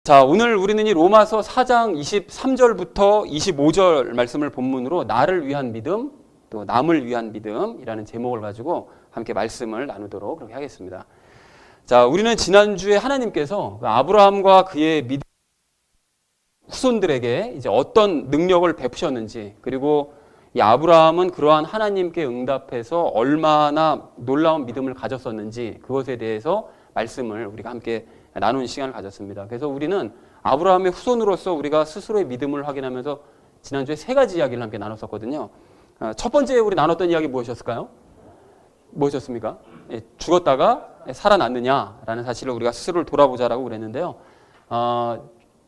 자, 오늘 우리는 이 로마서 4장 23절부터 25절 말씀을 본문으로 나를 위한 믿음, 또 남을 위한 믿음이라는 제목을 가지고 함께 말씀을 나누도록 그렇게 하겠습니다. 자, 우리는 지난주에 하나님께서 아브라함과 그의 믿음 후손들에게 이제 어떤 능력을 베푸셨는지, 그리고 이 아브라함은 그러한 하나님께 응답해서 얼마나 놀라운 믿음을 가졌었는지 그것에 대해서 말씀을 우리가 함께 나누는 시간을 가졌습니다. 그래서 우리는 아브라함의 후손으로서 우리가 스스로의 믿음을 확인하면서 지난주에 세 가지 이야기를 함께 나눴었거든요. 첫 번째 우리 나눴던 이야기 무엇이었을까요? 무엇이었습니까? 죽었다가 살아났느냐라는 사실을 우리가 스스로를 돌아보자라고 그랬는데요.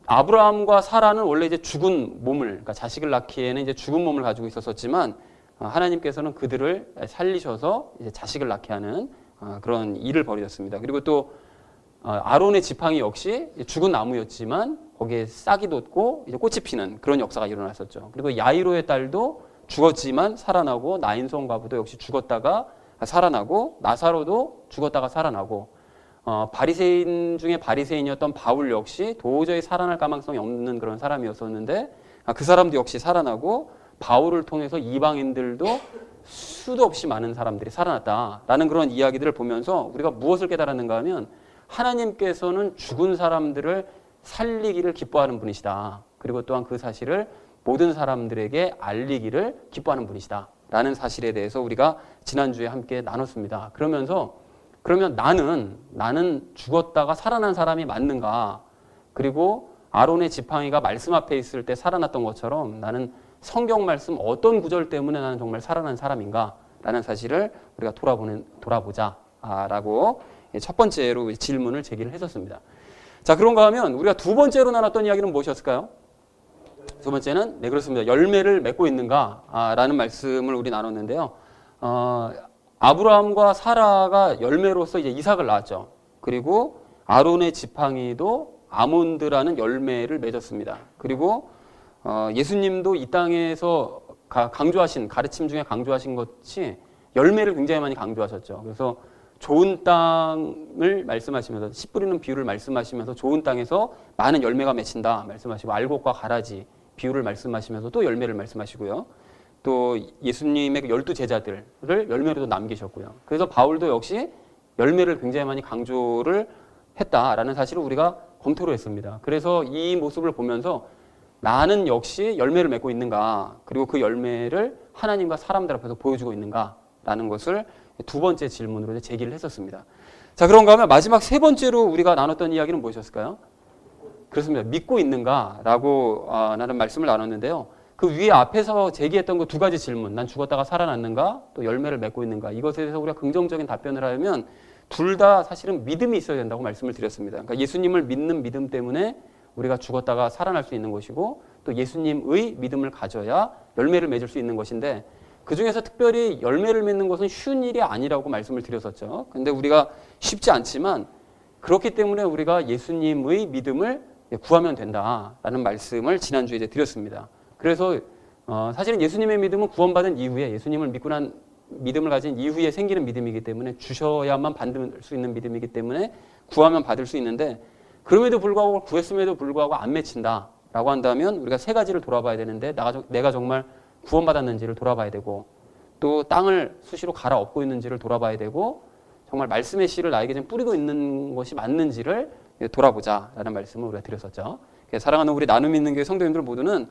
아브라함과 사라는 원래 이제 죽은 몸을, 그러니까 자식을 낳기에는 이제 죽은 몸을 가지고 있었지만 하나님께서는 그들을 살리셔서 이제 자식을 낳게 하는 그런 일을 벌이셨습니다. 그리고 또 아론의 지팡이 역시 죽은 나무였지만 거기에 싹이 돋고 이제 꽃이 피는 그런 역사가 일어났었죠. 그리고 야이로의 딸도 죽었지만 살아나고, 나인성 과부도 역시 죽었다가 살아나고, 나사로도 죽었다가 살아나고, 바리새인 중에 바리새인이었던 바울 역시 도저히 살아날 가망성이 없는 그런 사람이었었는데 그 사람도 역시 살아나고, 바울을 통해서 이방인들도 수도 없이 많은 사람들이 살아났다라는 그런 이야기들을 보면서 우리가 무엇을 깨달았는가 하면 하나님께서는 죽은 사람들을 살리기를 기뻐하는 분이시다. 그리고 또한 그 사실을 모든 사람들에게 알리기를 기뻐하는 분이시다 라는 사실에 대해서 우리가 지난주에 함께 나눴습니다. 그러면 나는 죽었다가 살아난 사람이 맞는가? 그리고 아론의 지팡이가 말씀 앞에 있을 때 살아났던 것처럼 나는 성경 말씀 어떤 구절 때문에 나는 정말 살아난 사람인가? 라는 사실을 우리가 돌아보자 라고 첫 번째로 질문을 제기를 했었습니다. 자, 그런가 하면 우리가 두 번째로 나눴던 이야기는 무엇이었을까요? 두 번째는 그렇습니다. 열매를 맺고 있는가? 라는 말씀을 우리 나눴는데요. 아브라함과 사라가 열매로서 이제 이삭을 낳았죠. 그리고 아론의 지팡이도 아몬드라는 열매를 맺었습니다. 그리고 예수님도 이 땅에서 강조하신 가르침 중에 강조하신 것이 열매를 굉장히 많이 강조하셨죠. 그래서 좋은 땅을 말씀하시면서 씨 뿌리는 비유를 말씀하시면서 좋은 땅에서 많은 열매가 맺힌다 말씀하시고, 알곡과 가라지 비유를 말씀하시면서 또 열매를 말씀하시고요. 또 예수님의 12 제자들을 열매로도 남기셨고요. 그래서 바울도 역시 열매를 굉장히 많이 강조를 했다라는 사실을 우리가 검토를 했습니다. 그래서 이 모습을 보면서 나는 역시 열매를 맺고 있는가, 그리고 그 열매를 하나님과 사람들 앞에서 보여주고 있는가라는 것을 두 번째 질문으로 제기를 했었습니다. 자, 그런가 하면 마지막 세 번째로 우리가 나눴던 이야기는 무엇이었을까요? 그렇습니다. 믿고 있는가라고 라는 말씀을 나눴는데요. 그 위에 앞에서 제기했던 그 두 가지 질문, 난 죽었다가 살아났는가, 또 열매를 맺고 있는가, 이것에 대해서 우리가 긍정적인 답변을 하려면 둘 다 사실은 믿음이 있어야 된다고 말씀을 드렸습니다. 그러니까 예수님을 믿는 믿음 때문에 우리가 죽었다가 살아날 수 있는 것이고, 또 예수님의 믿음을 가져야 열매를 맺을 수 있는 것인데, 그 중에서 특별히 열매를 맺는 것은 쉬운 일이 아니라고 말씀을 드렸었죠. 근데 우리가 쉽지 않지만 그렇기 때문에 우리가 예수님의 믿음을 구하면 된다라는 말씀을 지난주에 이제 드렸습니다. 그래서 사실은 예수님의 믿음은 구원받은 이후에, 예수님을 믿고 난 믿음을 가진 이후에 생기는 믿음이기 때문에, 주셔야만 받을 수 있는 믿음이기 때문에 구하면 받을 수 있는데, 그럼에도 불구하고 구했음에도 불구하고 안 맺힌다라고 한다면 우리가 세 가지를 돌아봐야 되는데, 내가 정말 구원받았는지를 돌아봐야 되고, 또 땅을 수시로 갈아엎고 있는지를 돌아봐야 되고, 정말 말씀의 씨를 나에게 좀 뿌리고 있는 것이 맞는지를 돌아보자라는 말씀을 우리가 드렸었죠. 사랑하는 우리 나눔 있는 교회 성도님들 모두는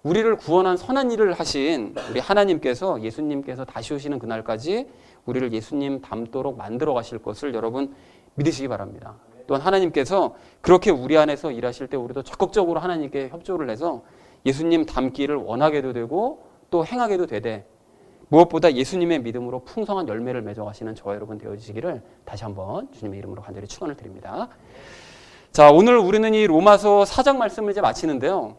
우리를 구원한 선한 일을 하신 우리 하나님께서, 예수님께서 다시 오시는 그날까지 우리를 예수님 닮도록 만들어 가실 것을 여러분 믿으시기 바랍니다. 또한 하나님께서 그렇게 우리 안에서 일하실 때 우리도 적극적으로 하나님께 협조를 해서 예수님 닮기를 원하게도 되고 또 행하게도 되되, 무엇보다 예수님의 믿음으로 풍성한 열매를 맺어가시는 저와 여러분 되어주시기를 다시 한번 주님의 이름으로 간절히 축원을 드립니다. 자, 오늘 우리는 이 로마서 4장 말씀을 이제 마치는데요.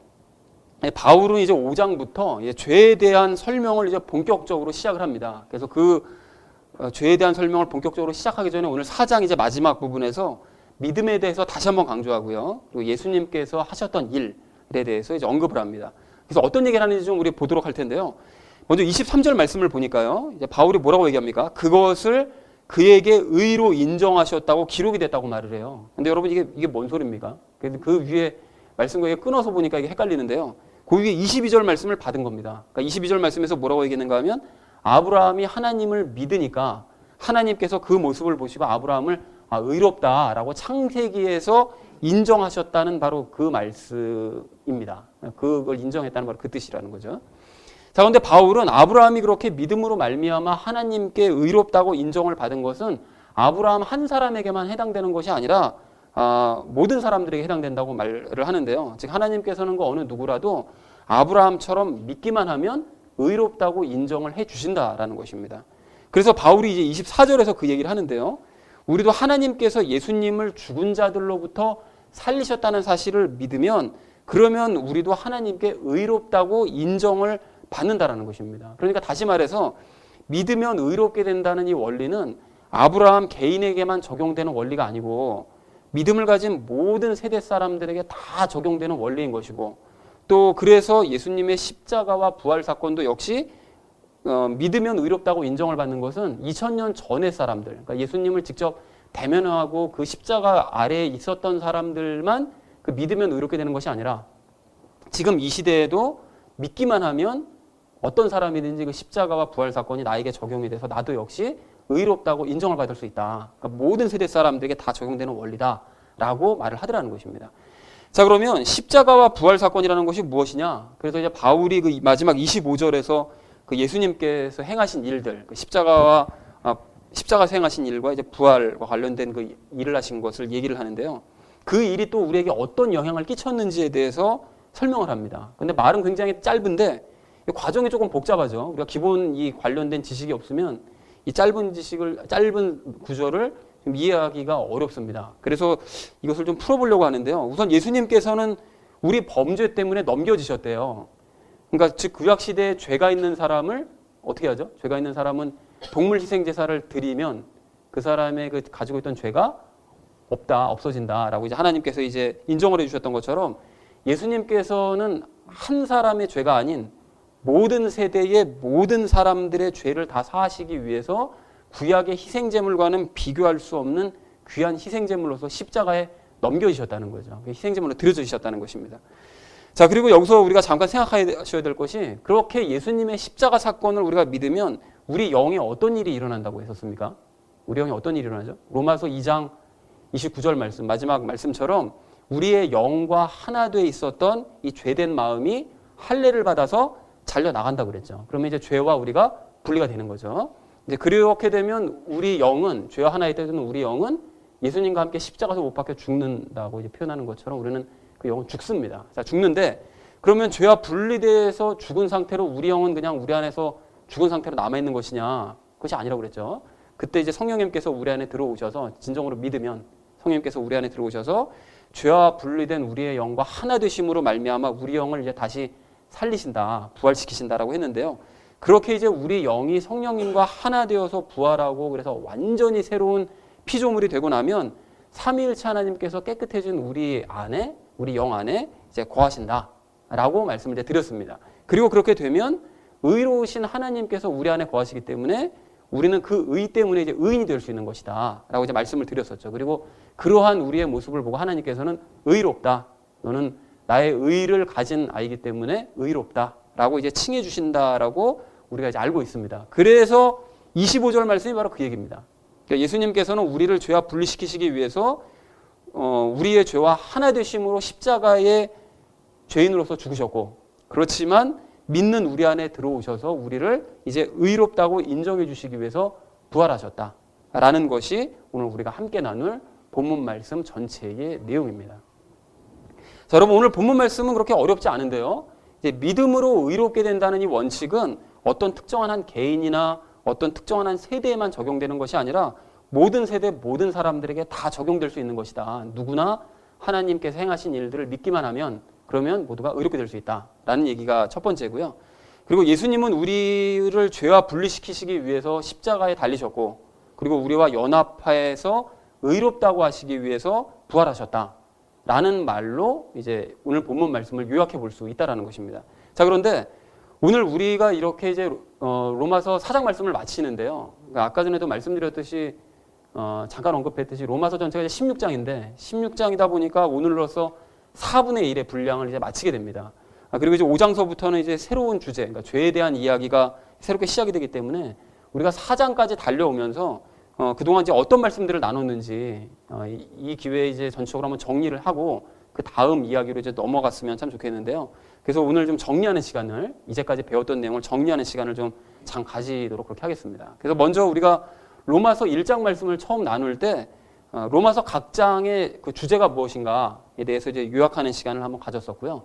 바울은 이제 5장부터 죄에 대한 설명을 이제 본격적으로 시작을 합니다. 그래서 그 죄에 대한 설명을 본격적으로 시작하기 전에 오늘 4장 이제 마지막 부분에서 믿음에 대해서 다시 한번 강조하고요. 그리고 예수님께서 하셨던 일에 대해서 이제 언급을 합니다. 그래서 어떤 얘기를 하는지 좀 우리 보도록 할 텐데요. 먼저 23절 말씀을 보니까요. 이제 바울이 뭐라고 얘기합니까? 그것을 그에게 의로 인정하셨다고 기록이 됐다고 말을 해요. 근데 여러분 이게 뭔 소리입니까? 그 위에 말씀과 이게 끊어서 보니까 이게 헷갈리는데요. 그 위에 22절 말씀을 받은 겁니다. 그러니까 22절 말씀에서 뭐라고 얘기했는가 하면 아브라함이 하나님을 믿으니까 하나님께서 그 모습을 보시고 아브라함을 의롭다라고 창세기에서 인정하셨다는 바로 그 말씀입니다. 그걸 인정했다는 바로 그 뜻이라는 거죠. 자, 그런데 바울은 아브라함이 그렇게 믿음으로 말미암아 하나님께 의롭다고 인정을 받은 것은 아브라함 한 사람에게만 해당되는 것이 아니라 모든 사람들에게 해당된다고 말을 하는데요. 즉 하나님께서는 그 어느 누구라도 아브라함처럼 믿기만 하면 의롭다고 인정을 해 주신다라는 것입니다. 그래서 바울이 이제 24절에서 그 얘기를 하는데요. 우리도 하나님께서 예수님을 죽은 자들로부터 살리셨다는 사실을 믿으면 그러면 우리도 하나님께 의롭다고 인정을 받는다라는 것입니다. 그러니까 다시 말해서 믿으면 의롭게 된다는 이 원리는 아브라함 개인에게만 적용되는 원리가 아니고 믿음을 가진 모든 세대 사람들에게 다 적용되는 원리인 것이고 또 그래서 예수님의 십자가와 부활 사건도 역시 믿으면 의롭다고 인정을 받는 것은 2000년 전의 사람들, 그러니까 예수님을 직접 대면하고 그 십자가 아래에 있었던 사람들만 그 믿으면 의롭게 되는 것이 아니라 지금 이 시대에도 믿기만 하면 어떤 사람이든지 그 십자가와 부활 사건이 나에게 적용이 돼서 나도 역시 의롭다고 인정을 받을 수 있다. 그러니까 모든 세대 사람들에게 다 적용되는 원리다라고 말을 하더라는 것입니다. 자, 그러면 십자가와 부활 사건이라는 것이 무엇이냐? 그래서 이제 바울이 그 마지막 25절에서 그 예수님께서 행하신 일들, 그 십자가에서 행하신 일과 이제 부활과 관련된 그 일을 하신 것을 얘기를 하는데요. 그 일이 또 우리에게 어떤 영향을 끼쳤는지에 대해서 설명을 합니다. 근데 말은 굉장히 짧은데 과정이 조금 복잡하죠. 우리가 기본 이 관련된 지식이 없으면 이 짧은 구절을 좀 이해하기가 어렵습니다. 그래서 이것을 좀 풀어보려고 하는데요. 우선 예수님께서는 우리 범죄 때문에 넘겨지셨대요. 그러니까 즉 구약 시대에 죄가 있는 사람을 어떻게 하죠? 죄가 있는 사람은 동물 희생 제사를 드리면 그 사람의 그 가지고 있던 죄가 없어진다라고 이제 하나님께서 이제 인정을 해주셨던 것처럼 예수님께서는 한 사람의 죄가 아닌 모든 세대의 모든 사람들의 죄를 다 사하시기 위해서 구약의 희생제물과는 비교할 수 없는 귀한 희생제물로서 십자가에 넘겨지셨다는 거죠. 희생제물로 드려지셨다는 것입니다. 자, 그리고 여기서 우리가 잠깐 생각하셔야 될 것이 그렇게 예수님의 십자가 사건을 우리가 믿으면 우리 영에 어떤 일이 일어난다고 했었습니까? 우리 영에 어떤 일이 일어나죠? 로마서 2장 29절 말씀, 마지막 말씀처럼 우리의 영과 하나 돼 있었던 이 죄된 마음이 할례를 받아서 잘려 나간다고 그랬죠. 그러면 이제 죄와 우리가 분리가 되는 거죠. 이제 그렇게 되면 우리 영은 죄와 하나 있다는 우리 영은 예수님과 함께 십자가에서 못 박혀 죽는다고 이제 표현하는 것처럼 우리는 그 영은 죽습니다. 자, 죽는데 그러면 죄와 분리돼서 죽은 상태로 우리 영은 그냥 우리 안에서 죽은 상태로 남아 있는 것이냐? 그것이 아니라고 그랬죠. 그때 이제 성령님께서 우리 안에 들어오셔서 진정으로 믿으면 성령님께서 우리 안에 들어오셔서 죄와 분리된 우리의 영과 하나 되심으로 말미암아 우리 영을 이제 다시 살리신다, 부활시키신다라고 했는데요. 그렇게 이제 우리 영이 성령님과 하나 되어서 부활하고 그래서 완전히 새로운 피조물이 되고 나면 삼위일체 하나님께서 깨끗해진 우리 안에, 우리 영 안에 이제 거하신다라고 말씀을 이제 드렸습니다. 그리고 그렇게 되면 의로우신 하나님께서 우리 안에 거하시기 때문에 우리는 그 의 때문에 이제 의인이 될 수 있는 것이다라고 이제 말씀을 드렸었죠. 그리고 그러한 우리의 모습을 보고 하나님께서는 의롭다. 너는 나의 의를 가진 아이기 때문에 의롭다라고 이제 칭해 주신다라고 우리가 이제 알고 있습니다. 그래서 25절 말씀이 바로 그 얘기입니다. 그러니까 예수님께서는 우리를 죄와 분리시키시기 위해서 우리의 죄와 하나 되심으로 십자가의 죄인으로서 죽으셨고 그렇지만 믿는 우리 안에 들어오셔서 우리를 이제 의롭다고 인정해 주시기 위해서 부활하셨다라는 것이 오늘 우리가 함께 나눌 본문 말씀 전체의 내용입니다. 자, 여러분 오늘 본문 말씀은 그렇게 어렵지 않은데요. 이제 믿음으로 의롭게 된다는 이 원칙은 어떤 특정한 한 개인이나 어떤 특정한 한 세대에만 적용되는 것이 아니라 모든 세대 모든 사람들에게 다 적용될 수 있는 것이다. 누구나 하나님께서 행하신 일들을 믿기만 하면 그러면 모두가 의롭게 될 수 있다라는 얘기가 첫 번째고요. 그리고 예수님은 우리를 죄와 분리시키시기 위해서 십자가에 달리셨고 그리고 우리와 연합해서 의롭다고 하시기 위해서 부활하셨다라는 말로 이제 오늘 본문 말씀을 요약해 볼 수 있다라는 것입니다. 자, 그런데 오늘 우리가 이렇게 이제 로마서 4장 말씀을 마치는데요. 그러니까 아까 전에도 말씀드렸듯이 잠깐 언급했듯이 로마서 전체가 이제 16장인데 16장이다 보니까 오늘로서 4분의 1의 분량을 이제 마치게 됩니다. 그리고 이제 5장서부터는 이제 새로운 주제, 그러니까 죄에 대한 이야기가 새롭게 시작이 되기 때문에 우리가 4장까지 달려오면서 그동안 이제 어떤 말씀들을 나눴는지 이 기회에 이제 전체적으로 한번 정리를 하고 그 다음 이야기로 이제 넘어갔으면 참 좋겠는데요. 그래서 오늘 좀 정리하는 시간을, 이제까지 배웠던 내용을 정리하는 시간을 좀 잠 가지도록 그렇게 하겠습니다. 그래서 먼저 우리가 로마서 1장 말씀을 처음 나눌 때 로마서 각 장의 그 주제가 무엇인가에 대해서 이제 요약하는 시간을 한번 가졌었고요.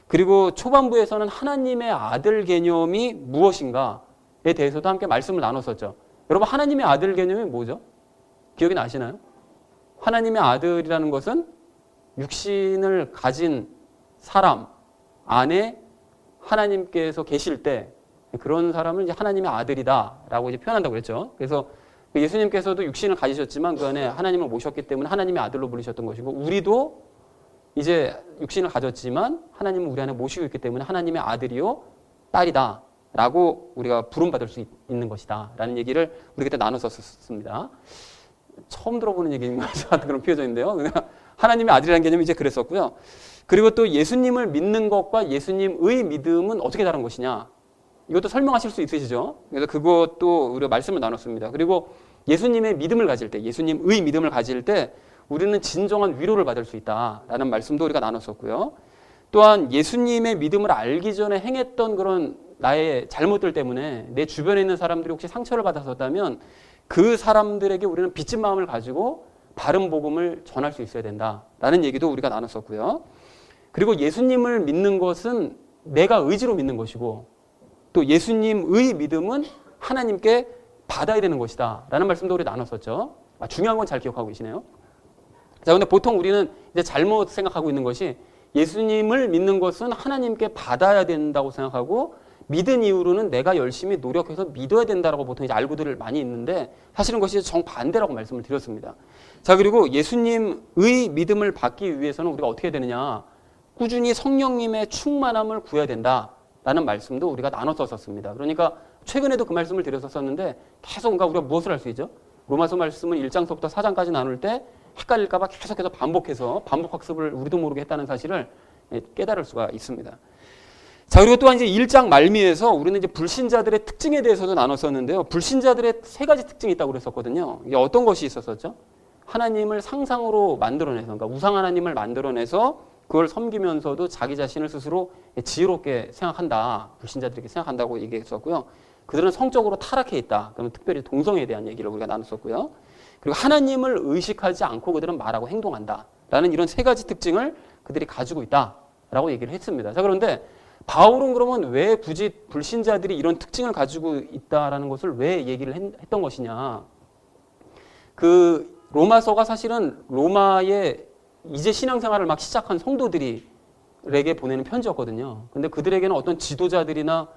그리고 초반부에서는 하나님의 아들 개념이 무엇인가에 대해서도 함께 말씀을 나눴었죠. 여러분, 하나님의 아들 개념이 뭐죠? 기억이 나시나요? 하나님의 아들이라는 것은 육신을 가진 사람 안에 하나님께서 계실 때 그런 사람을 이제 하나님의 아들이다라고 이제 표현한다고 그랬죠. 그래서 예수님께서도 육신을 가지셨지만 그 안에 하나님을 모셨기 때문에 하나님의 아들로 부르셨던 것이고, 우리도 이제 육신을 가졌지만 하나님은 우리 안에 모시고 있기 때문에 하나님의 아들이요 딸이다 라고 우리가 부름받을 수 있는 것이다 라는 얘기를 우리 그때 나눴었습니다. 처음 들어보는 얘기인 것 같은 그런 표현인데요. 하나님의 아들이라는 개념이 이제 그랬었고요. 그리고 또 예수님을 믿는 것과 예수님의 믿음은 어떻게 다른 것이냐, 이것도 설명하실 수 있으시죠? 그래서 그것도 우리가 말씀을 나눴습니다. 그리고 예수님의 믿음을 가질 때, 예수님의 믿음을 가질 때 우리는 진정한 위로를 받을 수 있다라는 말씀도 우리가 나눴었고요. 또한 예수님의 믿음을 알기 전에 행했던 그런 나의 잘못들 때문에 내 주변에 있는 사람들이 혹시 상처를 받았었다면 그 사람들에게 우리는 빚진 마음을 가지고 바른 복음을 전할 수 있어야 된다라는 얘기도 우리가 나눴었고요. 그리고 예수님을 믿는 것은 내가 의지로 믿는 것이고, 또 예수님의 믿음은 하나님께 받아야 되는 것이다 라는 말씀도 우리 나눴었죠. 중요한 건 잘 기억하고 계시네요. 자, 근데 보통 우리는 이제 잘못 생각하고 있는 것이 예수님을 믿는 것은 하나님께 받아야 된다고 생각하고, 믿은 이후로는 내가 열심히 노력해서 믿어야 된다라고 보통 이제 알고들 많이 있는데, 사실은 그것이 정반대라고 말씀을 드렸습니다. 자, 그리고 예수님의 믿음을 받기 위해서는 우리가 어떻게 해야 되느냐, 꾸준히 성령님의 충만함을 구해야 된다라는 말씀도 우리가 나눴었습니다. 그러니까 최근에도 그 말씀을 드렸었는데 계속 우리가 무엇을 할 수 있죠? 로마서 말씀을 1장서부터 4장까지 나눌 때 헷갈릴까 봐 계속해서 반복 학습을 우리도 모르게 했다는 사실을 깨달을 수가 있습니다. 자, 그리고 또한 이제 1장 말미에서 우리는 이제 불신자들의 특징에 대해서도 나눴었는데요. 불신자들의 세 가지 특징이 있다고 그랬었거든요. 이게 어떤 것이 있었었죠? 하나님을 상상으로 만들어내서, 그러니까 우상 하나님을 만들어내서 그걸 섬기면서도 자기 자신을 스스로 지혜롭게 생각한다, 불신자들에게 생각한다고 얘기했었고요. 그들은 성적으로 타락해 있다. 그러면 특별히 동성애에 대한 얘기를 우리가 나눴었고요. 그리고 하나님을 의식하지 않고 그들은 말하고 행동한다 라는 이런 세 가지 특징을 그들이 가지고 있다라고 얘기를 했습니다. 자, 그런데 바울은 그러면 왜 굳이 불신자들이 이런 특징을 가지고 있다라는 것을 왜 얘기를 했던 것이냐. 그 로마서가 사실은 로마의 이제 신앙생활을 막 시작한 성도들에게 보내는 편지였거든요. 근데 그들에게는 어떤 지도자들이나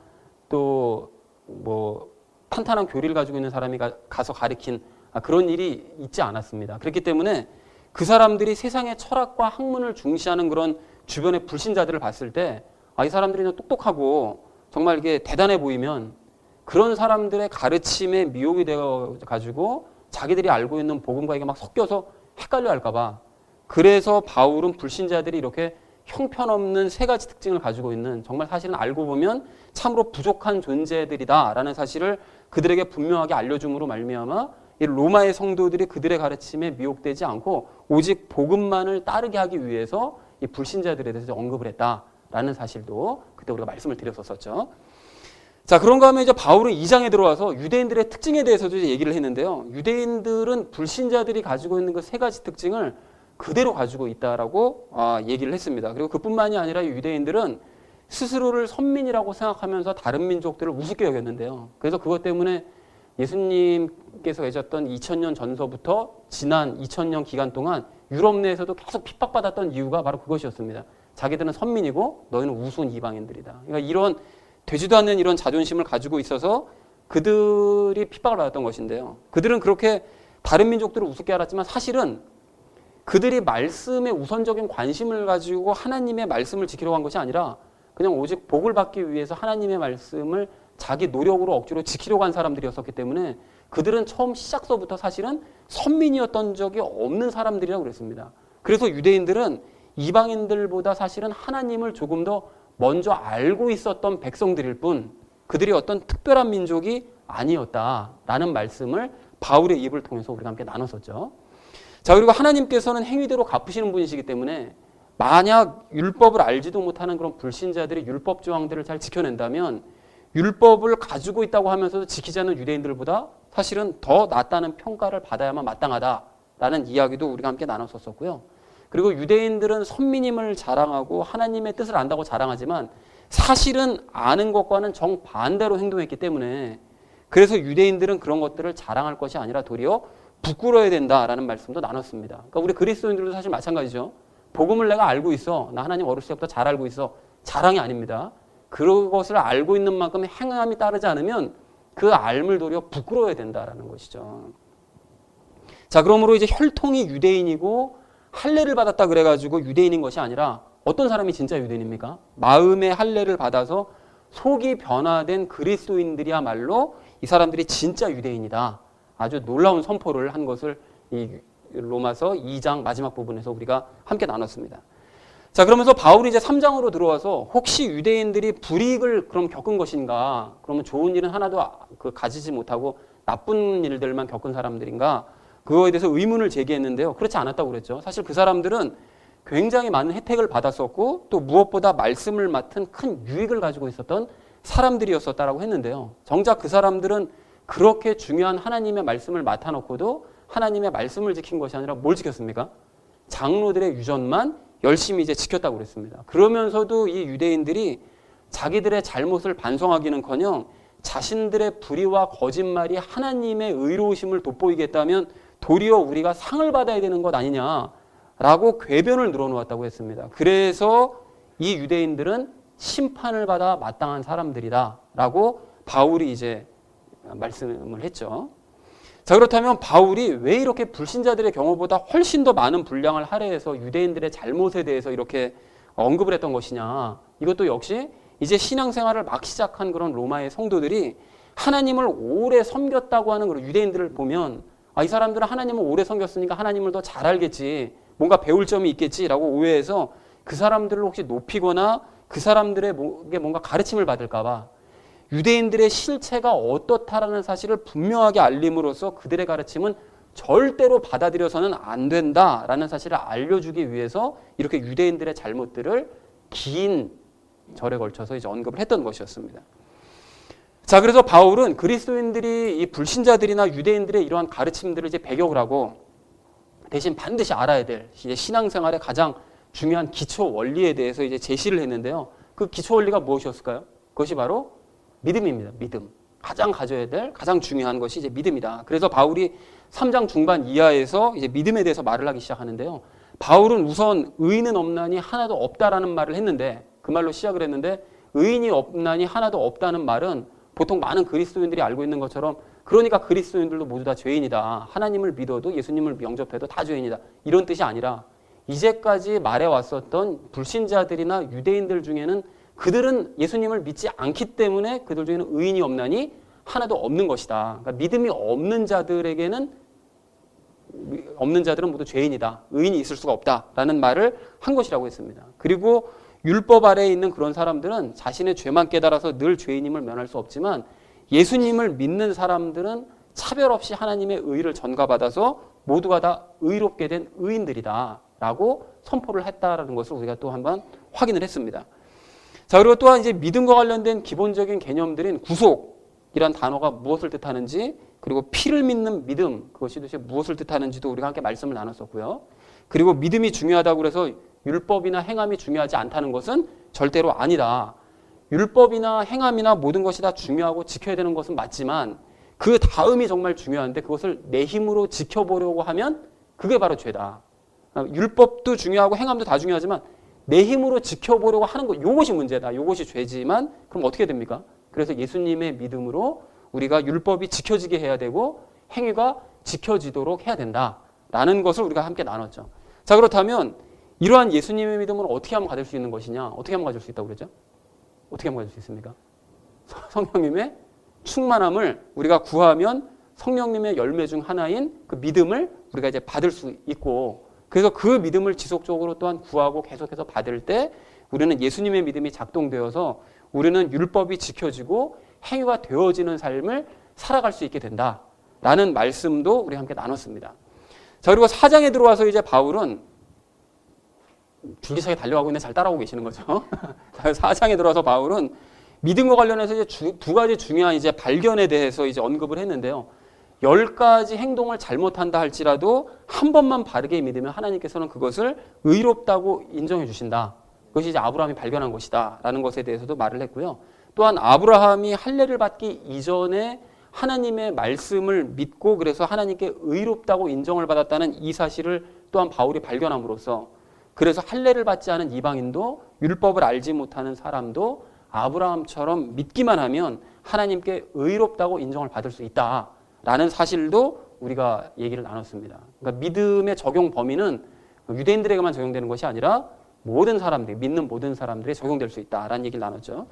또 뭐 탄탄한 교리를 가지고 있는 사람이 가서 가르친 그런 일이 있지 않았습니다. 그렇기 때문에 그 사람들이 세상의 철학과 학문을 중시하는 그런 주변의 불신자들을 봤을 때 이 사람들이 똑똑하고 정말 이게 대단해 보이면 그런 사람들의 가르침에 미혹이 되어 가지고 자기들이 알고 있는 복음과 이게 막 섞여서 헷갈려 할까 봐, 그래서 바울은 불신자들이 이렇게 형편없는 세 가지 특징을 가지고 있는, 정말 사실은 알고 보면 참으로 부족한 존재들이다라는 사실을 그들에게 분명하게 알려줌으로 말미암아 이 로마의 성도들이 그들의 가르침에 미혹되지 않고 오직 복음만을 따르게 하기 위해서 이 불신자들에 대해서 언급을 했다라는 사실도 그때 우리가 말씀을 드렸었죠. 자, 그런가 하면 이제 바울은 2장에 들어와서 유대인들의 특징에 대해서도 이제 얘기를 했는데요. 유대인들은 불신자들이 가지고 있는 그 세 가지 특징을 그대로 가지고 있다라고 얘기를 했습니다. 그리고 그뿐만이 아니라 유대인들은 스스로를 선민이라고 생각하면서 다른 민족들을 우습게 여겼는데요. 그래서 그것 때문에 예수님께서 계셨던 2000년 전서부터 지난 2000년 기간 동안 유럽 내에서도 계속 핍박받았던 이유가 바로 그것이었습니다. 자기들은 선민이고 너희는 우스운 이방인들이다. 그러니까 이런 되지도 않는 이런 자존심을 가지고 있어서 그들이 핍박을 받았던 것인데요. 그들은 그렇게 다른 민족들을 우습게 알았지만 사실은 그들이 말씀에 우선적인 관심을 가지고 하나님의 말씀을 지키려고 한 것이 아니라 그냥 오직 복을 받기 위해서 하나님의 말씀을 자기 노력으로 억지로 지키려고 한 사람들이었기 때문에 그들은 처음 시작서부터 사실은 선민이었던 적이 없는 사람들이라고 그랬습니다. 그래서 유대인들은 이방인들보다 사실은 하나님을 조금 더 먼저 알고 있었던 백성들일 뿐 그들이 어떤 특별한 민족이 아니었다라는 말씀을 바울의 입을 통해서 우리가 함께 나눴었죠. 자, 그리고 하나님께서는 행위대로 갚으시는 분이시기 때문에 만약 율법을 알지도 못하는 그런 불신자들이 율법 조항들을 잘 지켜낸다면 율법을 가지고 있다고 하면서도 지키지 않는 유대인들보다 사실은 더 낫다는 평가를 받아야만 마땅하다라는 이야기도 우리가 함께 나눴었고요. 그리고 유대인들은 선민임을 자랑하고 하나님의 뜻을 안다고 자랑하지만 사실은 아는 것과는 정반대로 행동했기 때문에 그래서 유대인들은 그런 것들을 자랑할 것이 아니라 도리어 부끄러워야 된다라는 말씀도 나눴습니다. 그러니까 우리 그리스도인들도 사실 마찬가지죠. 복음을 내가 알고 있어. 나 하나님 어렸을 때부터 잘 알고 있어. 자랑이 아닙니다. 그것을 알고 있는 만큼 행함이 따르지 않으면 그 알물 도리어 부끄러워야 된다라는 것이죠. 자, 그러므로 이제 혈통이 유대인이고 할례를 받았다 그래가지고 유대인인 것이 아니라 어떤 사람이 진짜 유대인입니까? 마음의 할례를 받아서 속이 변화된 그리스도인들이야말로 이 사람들이 진짜 유대인이다. 아주 놀라운 선포를 한 것을 이 로마서 2장 마지막 부분에서 우리가 함께 나눴습니다. 자, 그러면서 바울이 이제 3장으로 들어와서 혹시 유대인들이 불이익을 그럼 겪은 것인가? 그러면 좋은 일은 하나도 가지지 못하고 나쁜 일들만 겪은 사람들인가? 그거에 대해서 의문을 제기했는데요. 그렇지 않았다고 그랬죠. 사실 그 사람들은 굉장히 많은 혜택을 받았었고 또 무엇보다 말씀을 맡은 큰 유익을 가지고 있었던 사람들이었었다라고 했는데요. 정작 그 사람들은 그렇게 중요한 하나님의 말씀을 맡아놓고도 하나님의 말씀을 지킨 것이 아니라 뭘 지켰습니까? 장로들의 유전만 열심히 이제 지켰다고 그랬습니다. 그러면서도 이 유대인들이 자기들의 잘못을 반성하기는커녕 자신들의 불의와 거짓말이 하나님의 의로우심을 돋보이겠다면 도리어 우리가 상을 받아야 되는 것 아니냐라고 궤변을 늘어놓았다고 했습니다. 그래서 이 유대인들은 심판을 받아 마땅한 사람들이다라고 바울이 이제 말씀을 했죠. 자, 그렇다면 바울이 왜 이렇게 불신자들의 경우보다 훨씬 더 많은 분량을 할애해서 유대인들의 잘못에 대해서 이렇게 언급을 했던 것이냐. 이것도 역시 이제 신앙생활을 막 시작한 그런 로마의 성도들이 하나님을 오래 섬겼다고 하는 그런 유대인들을 보면 이 사람들은 하나님을 오래 섬겼으니까 하나님을 더 잘 알겠지. 뭔가 배울 점이 있겠지라고 오해해서 그 사람들을 혹시 높이거나 그 사람들에게 뭔가 가르침을 받을까 봐 유대인들의 실체가 어떻다라는 사실을 분명하게 알림으로써 그들의 가르침은 절대로 받아들여서는 안 된다라는 사실을 알려주기 위해서 이렇게 유대인들의 잘못들을 긴 절에 걸쳐서 이제 언급을 했던 것이었습니다. 자, 그래서 바울은 그리스도인들이 이 불신자들이나 유대인들의 이러한 가르침들을 이제 배격을 하고 대신 반드시 알아야 될 이제 신앙생활의 가장 중요한 기초 원리에 대해서 이제 제시를 했는데요. 그 기초 원리가 무엇이었을까요? 그것이 바로 믿음입니다. 믿음. 가장 가져야 될 가장 중요한 것이 이제 믿음이다. 그래서 바울이 3장 중반 이하에서 이제 믿음에 대해서 말을 하기 시작하는데요. 바울은 우선 의인은 없나니 하나도 없다라는 말을 했는데 그 말로 시작을 했는데 의인이 없나니 하나도 없다는 말은 보통 많은 그리스도인들이 알고 있는 것처럼 그러니까 그리스도인들도 모두 다 죄인이다. 하나님을 믿어도 예수님을 영접해도 다 죄인이다. 이런 뜻이 아니라 이제까지 말해왔었던 불신자들이나 유대인들 중에는 그들은 예수님을 믿지 않기 때문에 그들 중에는 의인이 없나니 하나도 없는 것이다. 그러니까 믿음이 없는 자들은 모두 죄인이다. 의인이 있을 수가 없다라는 말을 한 것이라고 했습니다. 그리고 율법 아래에 있는 그런 사람들은 자신의 죄만 깨달아서 늘 죄인임을 면할 수 없지만 예수님을 믿는 사람들은 차별 없이 하나님의 의를 전가받아서 모두가 다 의롭게 된 의인들이다 라고 선포를 했다라는 것을 우리가 또 한번 확인을 했습니다. 자, 그리고 또한 이제 믿음과 관련된 기본적인 개념들인 구속이란 단어가 무엇을 뜻하는지, 그리고 피를 믿는 믿음, 그것이 도대체 무엇을 뜻하는지도 우리가 함께 말씀을 나눴었고요. 그리고 믿음이 중요하다고 해서 율법이나 행함이 중요하지 않다는 것은 절대로 아니다. 율법이나 행함이나 모든 것이 다 중요하고 지켜야 되는 것은 맞지만 그 다음이 정말 중요한데 그것을 내 힘으로 지켜보려고 하면 그게 바로 죄다. 율법도 중요하고 행함도 다 중요하지만 내 힘으로 지켜보려고 하는 것, 이것이 문제다. 이것이 죄지만 그럼 어떻게 됩니까? 그래서 예수님의 믿음으로 우리가 율법이 지켜지게 해야 되고 행위가 지켜지도록 해야 된다라는 것을 우리가 함께 나눴죠. 자, 그렇다면 이러한 예수님의 믿음을 어떻게 하면 가질 수 있는 것이냐? 어떻게 하면 가질 수 있다고 그랬죠? 어떻게 하면 가질 수 있습니까? 성령님의 충만함을 우리가 구하면 성령님의 열매 중 하나인 그 믿음을 우리가 이제 받을 수 있고, 그래서 그 믿음을 지속적으로 또한 구하고 계속해서 받을 때 우리는 예수님의 믿음이 작동되어서 우리는 율법이 지켜지고 행위가 되어지는 삶을 살아갈 수 있게 된다라는 말씀도 우리 함께 나눴습니다. 자, 그리고 4장에 들어와서 이제 바울은 줄기차게 달려가고 있는데 잘 따라오고 계시는 거죠. 4장에 들어와서 바울은 믿음과 관련해서 이제 두 가지 중요한 이제 발견에 대해서 이제 언급을 했는데요. 10가지 행동을 잘못한다 할지라도 한 번만 바르게 믿으면 하나님께서는 그것을 의롭다고 인정해 주신다. 그것이 이제 아브라함이 발견한 것이다 라는 것에 대해서도 말을 했고요. 또한 아브라함이 할례를 받기 이전에 하나님의 말씀을 믿고 그래서 하나님께 의롭다고 인정을 받았다는 이 사실을 또한 바울이 발견함으로써, 그래서 할례를 받지 않은 이방인도 율법을 알지 못하는 사람도 아브라함처럼 믿기만 하면 하나님께 의롭다고 인정을 받을 수 있다라는 사실도 우리가 얘기를 나눴습니다. 그러니까 믿음의 적용 범위는 유대인들에게만 적용되는 것이 아니라 모든 사람들, 믿는 모든 사람들이 적용될 수 있다라는 얘기를 나눴죠.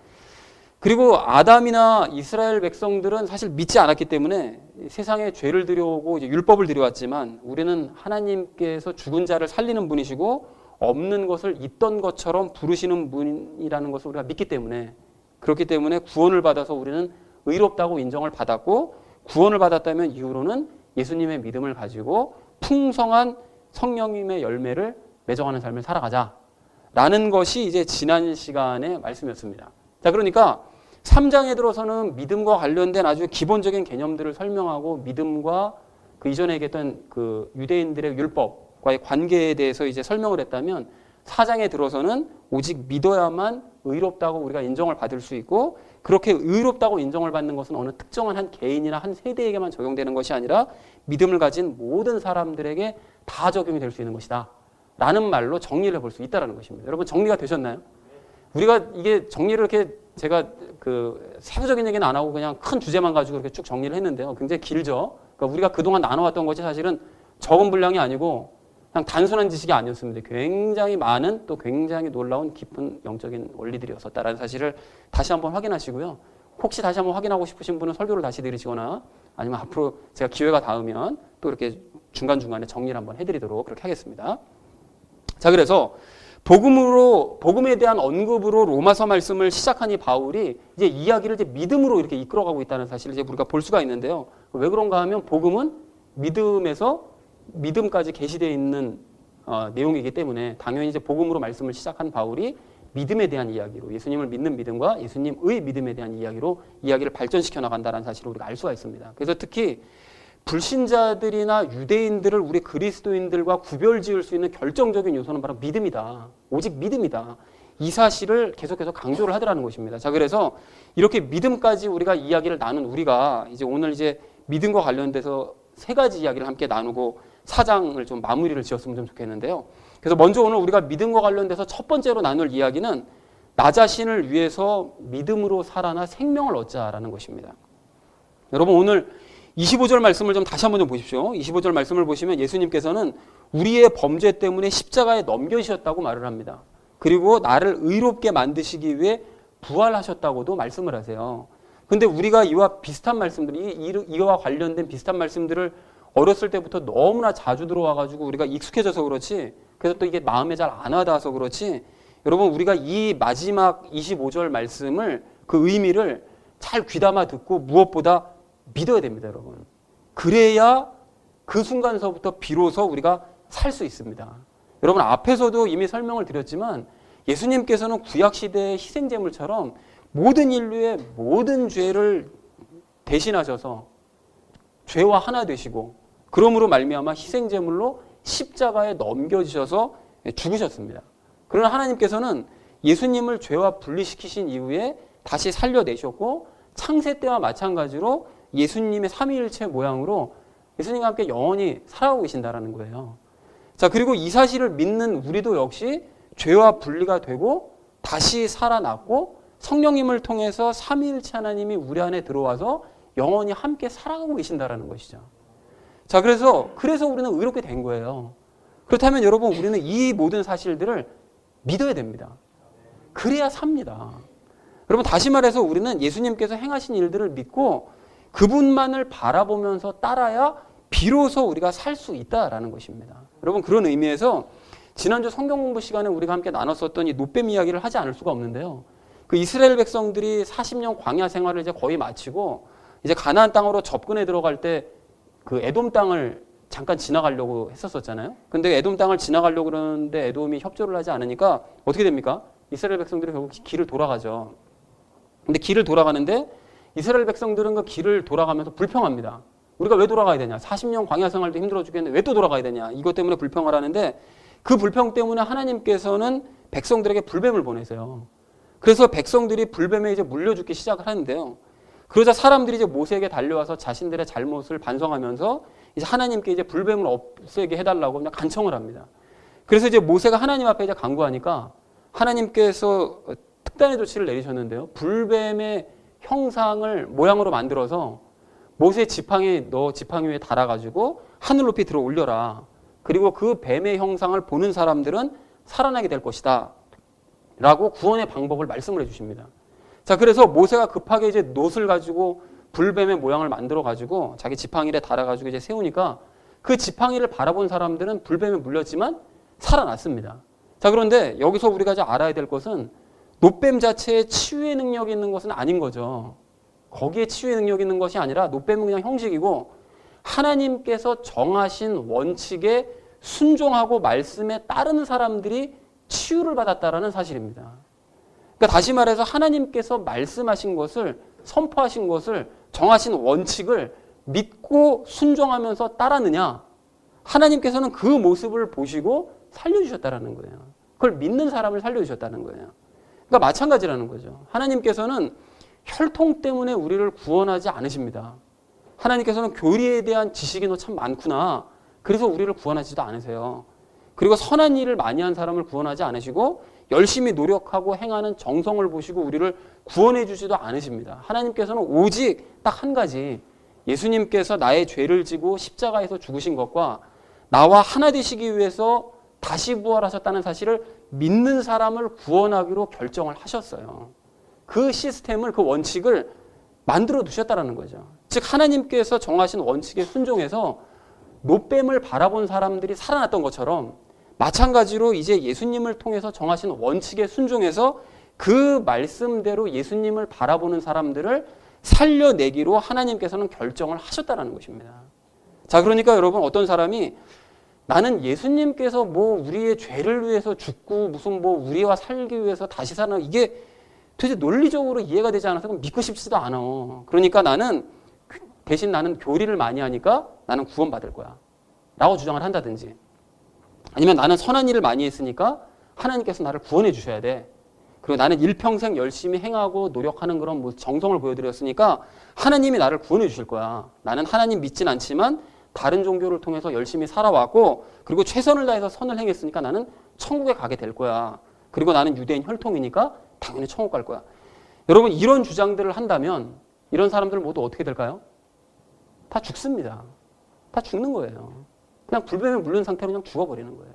그리고 아담이나 이스라엘 백성들은 사실 믿지 않았기 때문에 세상에 죄를 들여오고 이제 율법을 들여왔지만, 우리는 하나님께서 죽은 자를 살리는 분이시고 없는 것을 있던 것처럼 부르시는 분이라는 것을 우리가 믿기 때문에, 그렇기 때문에 구원을 받아서 우리는 의롭다고 인정을 받았고, 구원을 받았다면 이후로는 예수님의 믿음을 가지고 풍성한 성령님의 열매를 맺어가는 삶을 살아가자라는 것이 이제 지난 시간의 말씀이었습니다. 자, 그러니까 3장에 들어서는 믿음과 관련된 아주 기본적인 개념들을 설명하고 믿음과 그 이전에 얘기했던 그 유대인들의 율법과의 관계에 대해서 이제 설명을 했다면, 4장에 들어서는 오직 믿어야만 의롭다고 우리가 인정을 받을 수 있고, 그렇게 의롭다고 인정을 받는 것은 어느 특정한 한 개인이나 한 세대에게만 적용되는 것이 아니라 믿음을 가진 모든 사람들에게 다 적용이 될 수 있는 것이다 라는 말로 정리를 해볼 수 있다는 것입니다. 여러분, 정리가 되셨나요? 우리가 이게 정리를 이렇게 제가 그 세부적인 얘기는 안 하고 그냥 큰 주제만 가지고 이렇게 쭉 정리를 했는데요. 굉장히 길죠. 그러니까 우리가 그동안 나눠왔던 것이 사실은 적은 분량이 아니고 그냥 단순한 지식이 아니었습니다. 굉장히 많은 또 굉장히 놀라운 깊은 영적인 원리들이었었다라는 사실을 다시 한번 확인하시고요. 혹시 다시 한번 확인하고 싶으신 분은 설교를 다시 들으시거나 아니면 앞으로 제가 기회가 닿으면 또 이렇게 중간중간에 정리를 한번 해드리도록 그렇게 하겠습니다. 자, 그래서 복음에 대한 언급으로 로마서 말씀을 시작한 이 바울이 이제 이야기를 이제 믿음으로 이렇게 이끌어가고 있다는 사실을 이제 우리가 볼 수가 있는데요. 왜 그런가 하면 복음은 믿음에서 믿음까지 계시되어 있는 내용이기 때문에 당연히 이제 복음으로 말씀을 시작한 바울이 믿음에 대한 이야기로, 예수님을 믿는 믿음과 예수님의 믿음에 대한 이야기로 이야기를 발전시켜 나간다는 사실을 우리가 알 수가 있습니다. 그래서 특히 불신자들이나 유대인들을 우리 그리스도인들과 구별 지을 수 있는 결정적인 요소는 바로 믿음이다. 오직 믿음이다. 이 사실을 계속해서 강조를 하더라는 것입니다. 자, 그래서 이렇게 믿음까지 우리가 이야기를 나눈 우리가 이제 오늘 이제 믿음과 관련돼서 3가지 이야기를 함께 나누고 4장을 좀 마무리를 지었으면 좀 좋겠는데요. 그래서 먼저 오늘 우리가 믿음과 관련돼서 첫 번째로 나눌 이야기는 나 자신을 위해서 믿음으로 살아나 생명을 얻자라는 것입니다. 여러분, 오늘 25절 말씀을 좀 다시 한번 좀 보십시오. 25절 말씀을 보시면 예수님께서는 우리의 범죄 때문에 십자가에 넘겨지셨다고 말을 합니다. 그리고 나를 의롭게 만드시기 위해 부활하셨다고도 말씀을 하세요. 근데 우리가 이와 비슷한 말씀들, 이와 관련된 비슷한 말씀들을 어렸을 때부터 너무나 자주 들어와가지고 우리가 익숙해져서 그렇지, 그래서 또 이게 마음에 잘 안 와닿아서 그렇지, 여러분, 우리가 이 마지막 25절 말씀을, 그 의미를 잘 귀담아 듣고 무엇보다 믿어야 됩니다, 여러분. 그래야 그 순간서부터 비로소 우리가 살 수 있습니다. 여러분, 앞에서도 이미 설명을 드렸지만 예수님께서는 구약시대의 희생제물처럼 모든 인류의 모든 죄를 대신하셔서 죄와 하나 되시고, 그러므로 말미암아 희생제물로 십자가에 넘겨지셔서 죽으셨습니다. 그러나 하나님께서는 예수님을 죄와 분리시키신 이후에 다시 살려내셨고, 창세 때와 마찬가지로 예수님의 삼위일체 모양으로 예수님과 함께 영원히 살아가고 계신다는 거예요. 자, 그리고 이 사실을 믿는 우리도 역시 죄와 분리가 되고 다시 살아났고 성령님을 통해서 삼위일체 하나님이 우리 안에 들어와서 영원히 함께 살아가고 계신다는 것이죠. 자, 그래서 우리는 의롭게 된 거예요. 그렇다면 여러분, 우리는 이 모든 사실들을 믿어야 됩니다. 그래야 삽니다. 여러분 다시 말해서 우리는 예수님께서 행하신 일들을 믿고 그분만을 바라보면서 따라야 비로소 우리가 살 수 있다라는 것입니다. 여러분 그런 의미에서 지난주 성경 공부 시간에 우리가 함께 나눴었던 이 노뱀 이야기를 하지 않을 수가 없는데요. 그 이스라엘 백성들이 40년 광야 생활을 이제 거의 마치고 이제 가나안 땅으로 접근해 들어갈 때 그 에돔 땅을 잠깐 지나가려고 했었잖아요. 근데 에돔 땅을 지나가려고 그러는데 에돔이 협조를 하지 않으니까 어떻게 됩니까? 이스라엘 백성들이 결국 길을 돌아가죠. 근데 길을 돌아가는데 이스라엘 백성들은 그 길을 돌아가면서 불평합니다. 우리가 왜 돌아가야 되냐? 40년 광야 생활도 힘들어 죽겠는데 왜 또 돌아가야 되냐? 이것 때문에 불평을 하는데 그 불평 때문에 하나님께서는 백성들에게 불뱀을 보내세요. 그래서 백성들이 불뱀에 이제 물려 죽기 시작을 하는데요. 그러자 사람들이 이제 모세에게 달려와서 자신들의 잘못을 반성하면서 이제 하나님께 이제 불뱀을 없애게 해달라고 그냥 간청을 합니다. 그래서 이제 모세가 하나님 앞에 이제 간구하니까 하나님께서 특단의 조치를 내리셨는데요. 불뱀의 형상을 모양으로 만들어서 모세 지팡이 위에 달아가지고 하늘 높이 들어 올려라. 그리고 그 뱀의 형상을 보는 사람들은 살아나게 될 것이다. 라고 구원의 방법을 말씀을 해주십니다. 자, 그래서 모세가 급하게 이제 놋을 가지고 불뱀의 모양을 만들어 가지고 자기 지팡이에 달아가지고 이제 세우니까 그 지팡이를 바라본 사람들은 불뱀에 물렸지만 살아났습니다. 자, 그런데 여기서 우리가 이제 알아야 될 것은 놋뱀 자체에 치유의 능력이 있는 것은 아닌 거죠. 거기에 치유의 능력이 있는 것이 아니라 놋뱀은 그냥 형식이고 하나님께서 정하신 원칙에 순종하고 말씀에 따르는 사람들이 치유를 받았다라는 사실입니다. 그러니까 다시 말해서 하나님께서 말씀하신 것을 선포하신 것을 정하신 원칙을 믿고 순종하면서 따랐느냐? 하나님께서는 그 모습을 보시고 살려주셨다는 거예요. 그걸 믿는 사람을 살려주셨다는 거예요. 그러니까 마찬가지라는 거죠. 하나님께서는 혈통 때문에 우리를 구원하지 않으십니다. 하나님께서는 교리에 대한 지식이 너 참 많구나. 그래서 우리를 구원하지도 않으세요. 그리고 선한 일을 많이 한 사람을 구원하지 않으시고 열심히 노력하고 행하는 정성을 보시고 우리를 구원해 주지도 않으십니다. 하나님께서는 오직 딱 한 가지, 예수님께서 나의 죄를 지고 십자가에서 죽으신 것과 나와 하나 되시기 위해서 다시 부활하셨다는 사실을 믿는 사람을 구원하기로 결정을 하셨어요. 그 시스템을, 그 원칙을 만들어 두셨다는 거죠. 즉 하나님께서 정하신 원칙에 순종해서 놋뱀을 바라본 사람들이 살아났던 것처럼 마찬가지로 이제 예수님을 통해서 정하신 원칙에 순종해서 그 말씀대로 예수님을 바라보는 사람들을 살려내기로 하나님께서는 결정을 하셨다는 것입니다. 자, 그러니까 여러분 어떤 사람이 나는 예수님께서 뭐 우리의 죄를 위해서 죽고 무슨 뭐 우리와 살기 위해서 다시 사는 이게 도대체 논리적으로 이해가 되지 않아서 믿고 싶지도 않아. 그러니까 나는 대신 나는 교리를 많이 하니까 나는 구원받을 거야 라고 주장을 한다든지 아니면 나는 선한 일을 많이 했으니까 하나님께서 나를 구원해 주셔야 돼. 그리고 나는 일평생 열심히 행하고 노력하는 그런 뭐 정성을 보여드렸으니까 하나님이 나를 구원해 주실 거야. 나는 하나님 믿진 않지만 다른 종교를 통해서 열심히 살아왔고 그리고 최선을 다해서 선을 행했으니까 나는 천국에 가게 될 거야. 그리고 나는 유대인 혈통이니까 당연히 천국 갈 거야. 여러분 이런 주장들을 한다면 이런 사람들 모두 어떻게 될까요? 다 죽습니다. 다 죽는 거예요. 그냥 불뱀에 물린 상태로 그냥 죽어버리는 거예요.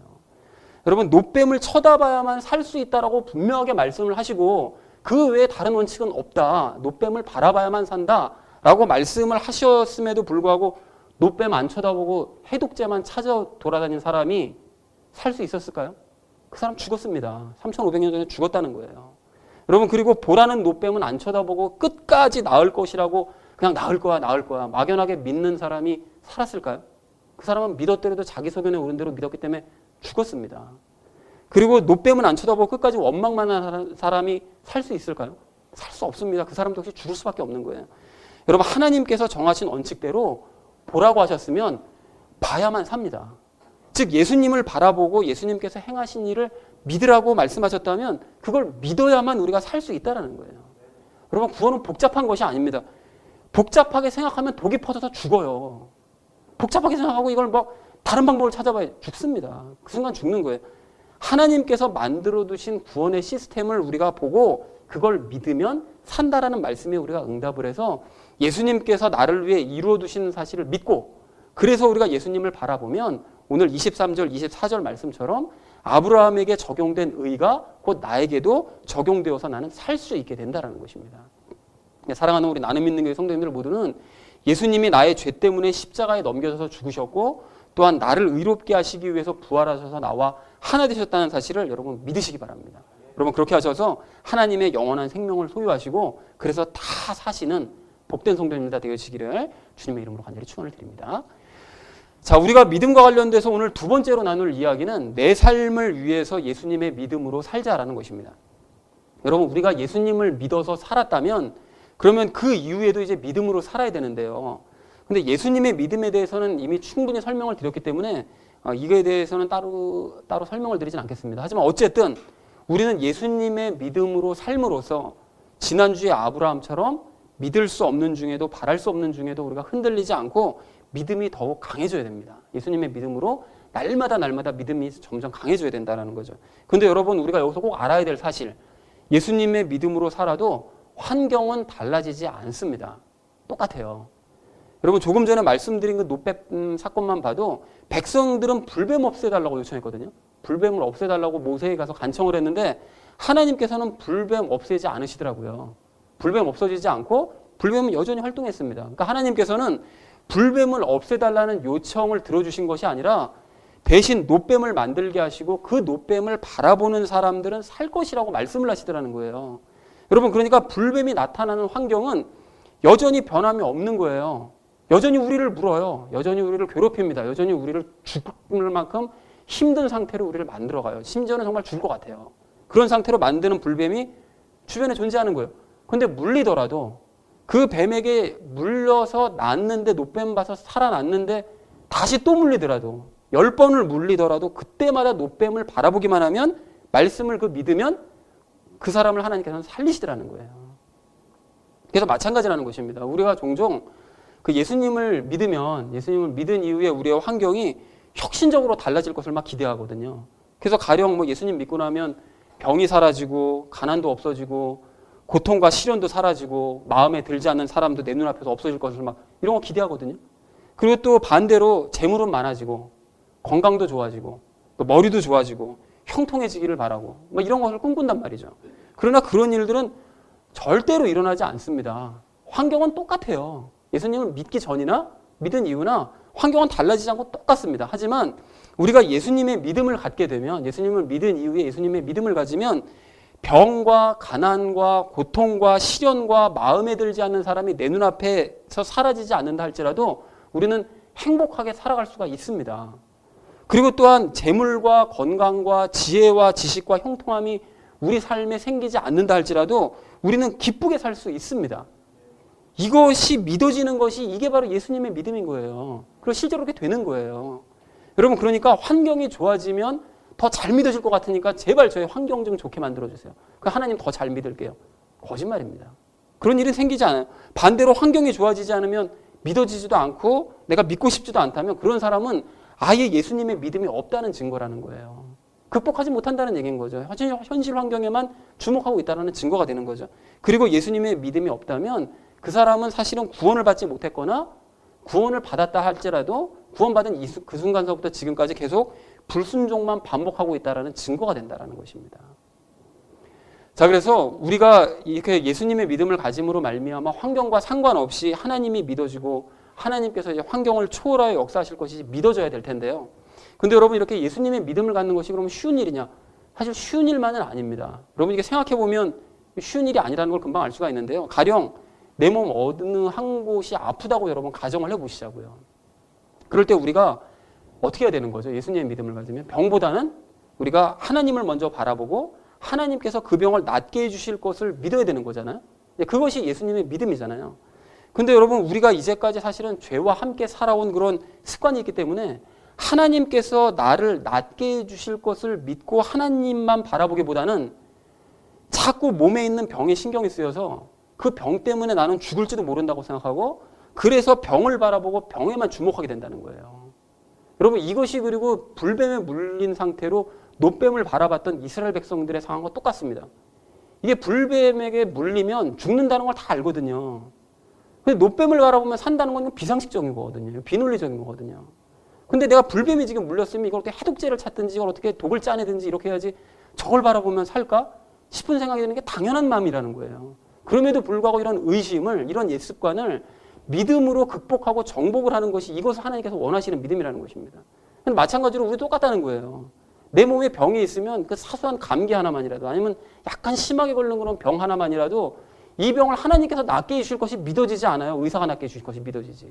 여러분 놋뱀을 쳐다봐야만 살 수 있다라고 분명하게 말씀을 하시고 그 외에 다른 원칙은 없다. 놋뱀을 바라봐야만 산다라고 말씀을 하셨음에도 불구하고 놋뱀 안 쳐다보고 해독제만 찾아 돌아다닌 사람이 살 수 있었을까요? 그 사람 죽었습니다. 3,500년 전에 죽었다는 거예요. 여러분 그리고 보라는 놋뱀은 안 쳐다보고 끝까지 나을 것이라고 그냥 나을 거야 막연하게 믿는 사람이 살았을까요? 그 사람은 믿었더라도 자기 소견에 오른 대로 믿었기 때문에 죽었습니다. 그리고 놋뱀은 안 쳐다보고 끝까지 원망만 하는 사람이 살 수 있을까요? 살 수 없습니다. 그 사람도 역시 죽을 수밖에 없는 거예요. 여러분 하나님께서 정하신 원칙대로 보라고 하셨으면 봐야만 삽니다. 즉 예수님을 바라보고 예수님께서 행하신 일을 믿으라고 말씀하셨다면 그걸 믿어야만 우리가 살 수 있다는 거예요. 여러분 구원은 복잡한 것이 아닙니다. 복잡하게 생각하면 독이 퍼져서 죽어요. 복잡하게 생각하고 이걸 뭐 다른 방법을 찾아봐야 죽습니다. 그 순간 죽는 거예요. 하나님께서 만들어 두신 구원의 시스템을 우리가 보고 그걸 믿으면 산다라는 말씀에 우리가 응답을 해서 예수님께서 나를 위해 이루어 두신 사실을 믿고 그래서 우리가 예수님을 바라보면 오늘 23절, 24절 말씀처럼 아브라함에게 적용된 의가 곧 나에게도 적용되어서 나는 살 수 있게 된다는 것입니다. 사랑하는 우리 나눔 믿는 교회 성도님들 모두는 예수님이 나의 죄 때문에 십자가에 넘겨져서 죽으셨고 또한 나를 의롭게 하시기 위해서 부활하셔서 나와 하나 되셨다는 사실을 여러분 믿으시기 바랍니다. 여러분 그렇게 하셔서 하나님의 영원한 생명을 소유하시고 그래서 다 사시는 복된 성도님들 되시기를 주님의 이름으로 간절히 축원을 드립니다. 자, 우리가 믿음과 관련돼서 오늘 두 번째로 나눌 이야기는 내 삶을 위해서 예수님의 믿음으로 살자라는 것입니다. 여러분 우리가 예수님을 믿어서 살았다면 그러면 그 이후에도 이제 믿음으로 살아야 되는데요. 근데 예수님의 믿음에 대해서는 이미 충분히 설명을 드렸기 때문에 이거에 대해서는 따로 설명을 드리진 않겠습니다. 하지만 어쨌든 우리는 예수님의 믿음으로 삶으로써 지난주에 아브라함처럼 믿을 수 없는 중에도 바랄 수 없는 중에도 우리가 흔들리지 않고 믿음이 더욱 강해져야 됩니다. 예수님의 믿음으로 날마다 믿음이 점점 강해져야 된다는 거죠. 근데 여러분 우리가 여기서 꼭 알아야 될 사실, 예수님의 믿음으로 살아도 환경은 달라지지 않습니다. 똑같아요. 여러분 조금 전에 말씀드린 그 노뱀 사건만 봐도 백성들은 불뱀 없애달라고 요청했거든요. 불뱀을 없애달라고 모세에 가서 간청을 했는데 하나님께서는 불뱀 없애지 않으시더라고요. 불뱀 없어지지 않고 불뱀은 여전히 활동했습니다. 그러니까 하나님께서는 불뱀을 없애달라는 요청을 들어주신 것이 아니라 대신 노뱀을 만들게 하시고 그 노뱀을 바라보는 사람들은 살 것이라고 말씀을 하시더라는 거예요. 여러분 그러니까 불뱀이 나타나는 환경은 여전히 변함이 없는 거예요. 여전히 우리를 물어요. 여전히 우리를 괴롭힙니다. 여전히 우리를 죽을 만큼 힘든 상태로 우리를 만들어가요. 심지어는 정말 죽을 것 같아요. 그런 상태로 만드는 불뱀이 주변에 존재하는 거예요. 그런데 물리더라도 그 뱀에게 물려서 났는데 노뱀 봐서 살아났는데 다시 또 물리더라도 10번을 물리더라도 그때마다 노뱀을 바라보기만 하면 말씀을 믿으면 그 사람을 하나님께서는 살리시더라는 거예요. 그래서 마찬가지라는 것입니다. 우리가 종종 그 예수님을 믿은 이후에 우리의 환경이 혁신적으로 달라질 것을 막 기대하거든요. 그래서 가령 예수님 믿고 나면 병이 사라지고 가난도 없어지고 고통과 시련도 사라지고 마음에 들지 않는 사람도 내 눈앞에서 없어질 것을 막 이런 거 기대하거든요. 그리고 또 반대로 재물은 많아지고 건강도 좋아지고 또 머리도 좋아지고 형통해지기를 바라고 이런 것을 꿈꾼단 말이죠. 그러나 그런 일들은 절대로 일어나지 않습니다. 환경은 똑같아요. 예수님을 믿기 전이나 믿은 이후나 환경은 달라지지 않고 똑같습니다. 하지만 우리가 예수님의 믿음을 갖게 되면, 예수님을 믿은 이후에 예수님의 믿음을 가지면 병과 가난과 고통과 시련과 마음에 들지 않는 사람이 내 눈앞에서 사라지지 않는다 할지라도 우리는 행복하게 살아갈 수가 있습니다. 그리고 또한 재물과 건강과 지혜와 지식과 형통함이 우리 삶에 생기지 않는다 할지라도 우리는 기쁘게 살 수 있습니다. 이것이 믿어지는 것이 이게 바로 예수님의 믿음인 거예요. 그리고 실제로 그렇게 되는 거예요. 여러분 그러니까 환경이 좋아지면 더 잘 믿어질 것 같으니까 제발 저의 환경 좀 좋게 만들어주세요. 그 하나님 더 잘 믿을게요. 거짓말입니다. 그런 일이 생기지 않아요. 반대로 환경이 좋아지지 않으면 믿어지지도 않고 내가 믿고 싶지도 않다면 그런 사람은 아예 예수님의 믿음이 없다는 증거라는 거예요. 극복하지 못한다는 얘기인 거죠. 현실 환경에만 주목하고 있다는 증거가 되는 거죠. 그리고 예수님의 믿음이 없다면 그 사람은 사실은 구원을 받지 못했거나 구원을 받았다 할지라도 구원받은 그 순간서부터 지금까지 계속 불순종만 반복하고 있다는 증거가 된다는 것입니다. 자, 그래서 우리가 이렇게 예수님의 믿음을 가짐으로 말미암아 환경과 상관없이 하나님이 믿어지고 하나님께서 이제 환경을 초월하여 역사하실 것이 믿어져야 될 텐데요. 근데 여러분 이렇게 예수님의 믿음을 갖는 것이 그러면 쉬운 일이냐? 사실 쉬운 일만은 아닙니다. 여러분 이게 생각해 보면 쉬운 일이 아니라는 걸 금방 알 수가 있는데요. 가령 내 몸 어느 한 곳이 아프다고 여러분 가정을 해보시자고요. 그럴 때 우리가 어떻게 해야 되는 거죠? 예수님의 믿음을 가지면 병보다는 우리가 하나님을 먼저 바라보고 하나님께서 그 병을 낫게 해주실 것을 믿어야 되는 거잖아요. 그것이 예수님의 믿음이잖아요. 근데 여러분 우리가 이제까지 사실은 죄와 함께 살아온 그런 습관이 있기 때문에 하나님께서 나를 낫게 해주실 것을 믿고 하나님만 바라보기보다는 자꾸 몸에 있는 병에 신경이 쓰여서 그 병 때문에 나는 죽을지도 모른다고 생각하고 그래서 병을 바라보고 병에만 주목하게 된다는 거예요. 여러분 이것이 그리고 불뱀에 물린 상태로 노뱀을 바라봤던 이스라엘 백성들의 상황과 똑같습니다. 이게 불뱀에게 물리면 죽는다는 걸 다 알거든요. 근데 노뱀을 바라보면 산다는 건 비상식적인 거거든요. 비논리적인 거거든요. 근데 내가 불뱀이 지금 물렸으면 이걸 어떻게 해독제를 찾든지 이걸 어떻게 독을 짜내든지 이렇게 해야지 저걸 바라보면 살까 싶은 생각이 드는 게 당연한 마음이라는 거예요. 그럼에도 불구하고 이런 의심을, 이런 옛 습관을 믿음으로 극복하고 정복을 하는 것이 이것을 하나님께서 원하시는 믿음이라는 것입니다. 마찬가지로 우리 똑같다는 거예요. 내 몸에 병이 있으면 그 사소한 감기 하나만이라도 아니면 약간 심하게 걸린 그런 병 하나만이라도 이 병을 하나님께서 낫게 해주실 것이 믿어지지 않아요. 의사가 낫게 해주실 것이 믿어지지.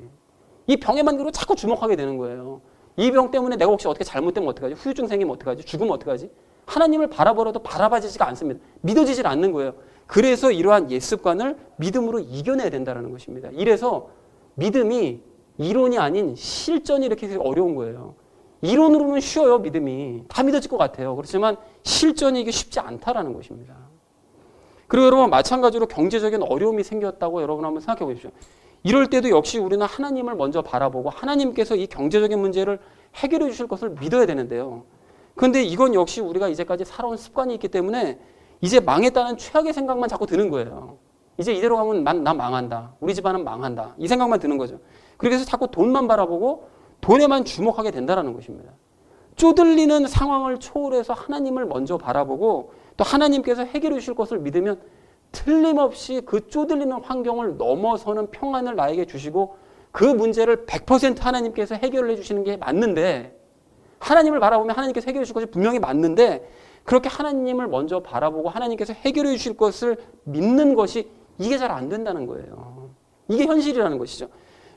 이 병에만 그리고 자꾸 주목하게 되는 거예요. 이 병 때문에 내가 혹시 어떻게 잘못되면 어떡하지? 후유증 생기면 어떡하지? 죽으면 어떡하지? 하나님을 바라보라도 바라봐지지가 않습니다. 믿어지질 않는 거예요. 그래서 이러한 옛 습관을 믿음으로 이겨내야 된다는 것입니다. 이래서 믿음이 이론이 아닌 실전이 이렇게 어려운 거예요. 이론으로는 쉬워요, 믿음이. 다 믿어질 것 같아요. 그렇지만 실전이 이게 쉽지 않다라는 것입니다. 그리고 여러분 마찬가지로 경제적인 어려움이 생겼다고 여러분 한번 생각해 보십시오. 이럴 때도 역시 우리는 하나님을 먼저 바라보고 하나님께서 이 경제적인 문제를 해결해 주실 것을 믿어야 되는데요. 그런데 이건 역시 우리가 이제까지 살아온 습관이 있기 때문에 이제 망했다는 최악의 생각만 자꾸 드는 거예요. 이제 이대로 가면 나 망한다. 우리 집안은 망한다. 이 생각만 드는 거죠. 그래서 자꾸 돈만 바라보고 돈에만 주목하게 된다는 것입니다. 쪼들리는 상황을 초월해서 하나님을 먼저 바라보고 또 하나님께서 해결해 주실 것을 믿으면 틀림없이 그 쪼들리는 환경을 넘어서는 평안을 나에게 주시고 그 문제를 100% 하나님께서 해결해 주시는 게 맞는데 하나님을 바라보면 하나님께서 해결해 주실 것이 분명히 맞는데 그렇게 하나님을 먼저 바라보고 하나님께서 해결해 주실 것을 믿는 것이 이게 잘 안 된다는 거예요. 이게 현실이라는 것이죠.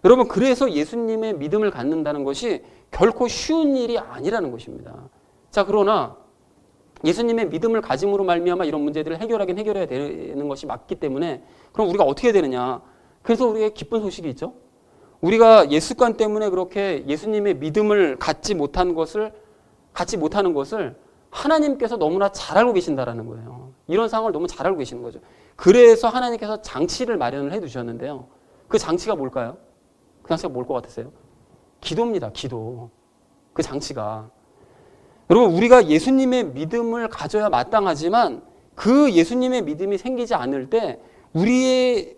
여러분 그래서 예수님의 믿음을 갖는다는 것이 결코 쉬운 일이 아니라는 것입니다. 자 그러나 예수님의 믿음을 가짐으로 말미암아 이런 문제들을 해결해야 되는 것이 맞기 때문에 그럼 우리가 어떻게 해야 되느냐. 그래서 우리에게 기쁜 소식이 있죠. 우리가 옛 습관 때문에 그렇게 예수님의 믿음을 갖지 못하는 것을 하나님께서 너무나 잘 알고 계신다라는 거예요. 이런 상황을 너무 잘 알고 계시는 거죠. 그래서 하나님께서 장치를 마련을 해 두셨는데요. 그 장치가 뭘까요? 그 장치가 뭘 것 같으세요? 기도입니다. 기도. 그 장치가. 여러분 우리가 예수님의 믿음을 가져야 마땅하지만 그 예수님의 믿음이 생기지 않을 때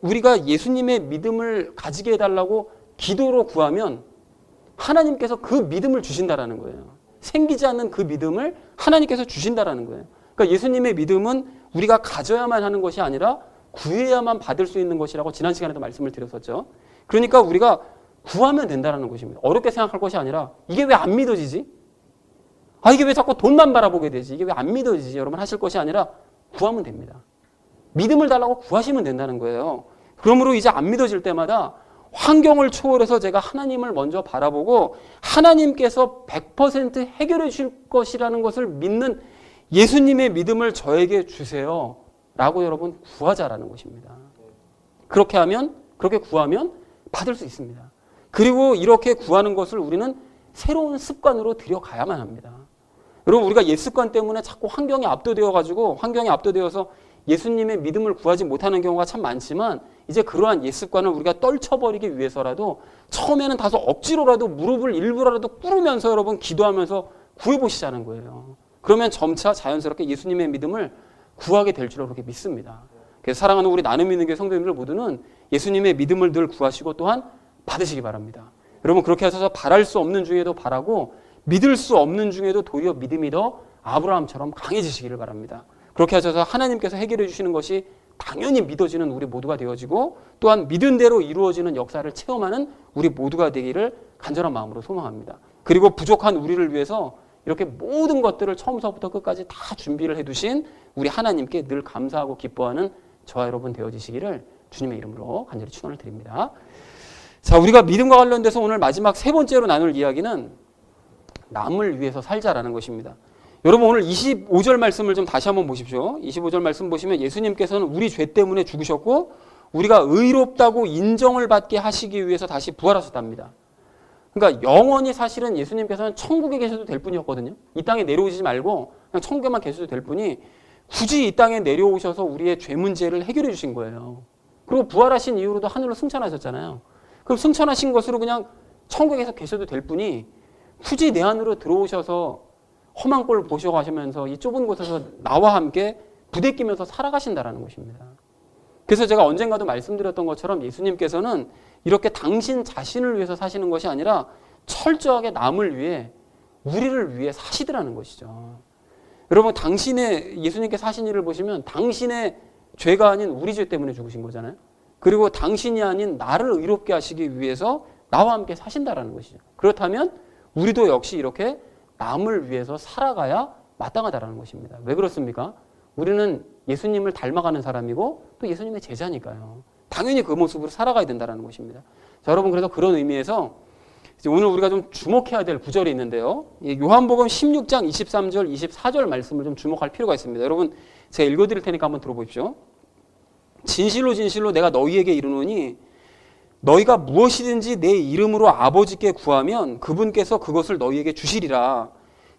우리가 예수님의 믿음을 가지게 해달라고 기도로 구하면 하나님께서 그 믿음을 주신다라는 거예요. 생기지 않는 그 믿음을 하나님께서 주신다라는 거예요. 그러니까 예수님의 믿음은 우리가 가져야만 하는 것이 아니라 구해야만 받을 수 있는 것이라고 지난 시간에도 말씀을 드렸었죠. 그러니까 우리가 구하면 된다는 것입니다. 어렵게 생각할 것이 아니라 이게 왜 안 믿어지지? 이게 왜 자꾸 돈만 바라보게 되지? 이게 왜 안 믿어지지? 여러분 하실 것이 아니라 구하면 됩니다. 믿음을 달라고 구하시면 된다는 거예요. 그러므로 이제 안 믿어질 때마다 환경을 초월해서 제가 하나님을 먼저 바라보고 하나님께서 100% 해결해 주실 것이라는 것을 믿는 예수님의 믿음을 저에게 주세요. 라고 여러분 구하자라는 것입니다. 그렇게 구하면 받을 수 있습니다. 그리고 이렇게 구하는 것을 우리는 새로운 습관으로 들여가야만 합니다. 여러분 우리가 옛 습관 때문에 자꾸 환경에 압도되어서 예수님의 믿음을 구하지 못하는 경우가 참 많지만 이제 그러한 옛 습관을 우리가 떨쳐버리기 위해서라도 처음에는 다소 억지로라도 무릎을 일부러라도 꿇으면서 여러분 기도하면서 구해보시자는 거예요. 그러면 점차 자연스럽게 예수님의 믿음을 구하게 될 줄로 그렇게 믿습니다. 그래서 사랑하는 우리 나눔 믿는 교회 성도님들 모두는 예수님의 믿음을 늘 구하시고 또한 받으시기 바랍니다. 여러분 그렇게 하셔서 바랄 수 없는 중에도 바라고 믿을 수 없는 중에도 도리어 믿음이 더 아브라함처럼 강해지시기를 바랍니다. 그렇게 하셔서 하나님께서 해결해 주시는 것이 당연히 믿어지는 우리 모두가 되어지고 또한 믿은 대로 이루어지는 역사를 체험하는 우리 모두가 되기를 간절한 마음으로 소망합니다. 그리고 부족한 우리를 위해서 이렇게 모든 것들을 처음서부터 끝까지 다 준비를 해두신 우리 하나님께 늘 감사하고 기뻐하는 저와 여러분 되어지시기를 주님의 이름으로 간절히 축원을 드립니다. 자, 우리가 믿음과 관련돼서 오늘 마지막 세 번째로 나눌 이야기는 남을 위해서 살자라는 것입니다. 여러분 오늘 25절 말씀을 좀 다시 한번 보십시오. 25절 말씀 보시면 예수님께서는 우리 죄 때문에 죽으셨고 우리가 의롭다고 인정을 받게 하시기 위해서 다시 부활하셨답니다. 그러니까 영원히 사실은 예수님께서는 천국에 계셔도 될 뿐이었거든요. 이 땅에 내려오시지 말고 그냥 천국에만 계셔도 될 뿐이 굳이 이 땅에 내려오셔서 우리의 죄 문제를 해결해 주신 거예요. 그리고 부활하신 이후로도 하늘로 승천하셨잖아요. 그럼 승천하신 것으로 그냥 천국에서 계셔도 될 뿐이 굳이 내 안으로 들어오셔서 험한 꼴을 보시고 가시면서 이 좁은 곳에서 나와 함께 부대끼면서 살아가신다라는 것입니다. 그래서 제가 언젠가도 말씀드렸던 것처럼 예수님께서는 이렇게 당신 자신을 위해서 사시는 것이 아니라 철저하게 남을 위해 우리를 위해 사시더라는 것이죠. 여러분 예수님께서 하신 일을 보시면 당신의 죄가 아닌 우리 죄 때문에 죽으신 거잖아요. 그리고 당신이 아닌 나를 의롭게 하시기 위해서 나와 함께 사신다라는 것이죠. 그렇다면 우리도 역시 이렇게 남을 위해서 살아가야 마땅하다라는 것입니다. 왜 그렇습니까? 우리는 예수님을 닮아가는 사람이고 또 예수님의 제자니까요. 당연히 그 모습으로 살아가야 된다는 것입니다. 자, 여러분 그래서 그런 의미에서 이제 오늘 우리가 좀 주목해야 될 구절이 있는데요. 요한복음 16장 23절, 24절 말씀을 좀 주목할 필요가 있습니다. 여러분 제가 읽어드릴 테니까 한번 들어보십시오. 진실로 진실로 내가 너희에게 이르노니 너희가 무엇이든지 내 이름으로 아버지께 구하면 그분께서 그것을 너희에게 주시리라.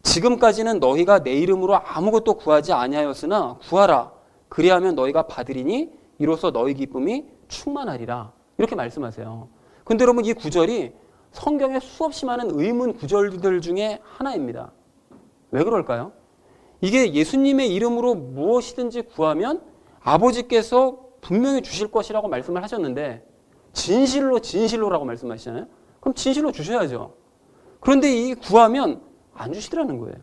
지금까지는 너희가 내 이름으로 아무것도 구하지 아니하였으나 구하라. 그리하면 너희가 받으리니 이로써 너희 기쁨이 충만하리라. 이렇게 말씀하세요. 근데 여러분 이 구절이 성경에 수없이 많은 의문 구절들 중에 하나입니다. 왜 그럴까요? 이게 예수님의 이름으로 무엇이든지 구하면 아버지께서 분명히 주실 것이라고 말씀을 하셨는데 진실로 진실로라고 말씀하시잖아요. 그럼 진실로 주셔야죠. 그런데 이 구하면 안 주시더라는 거예요.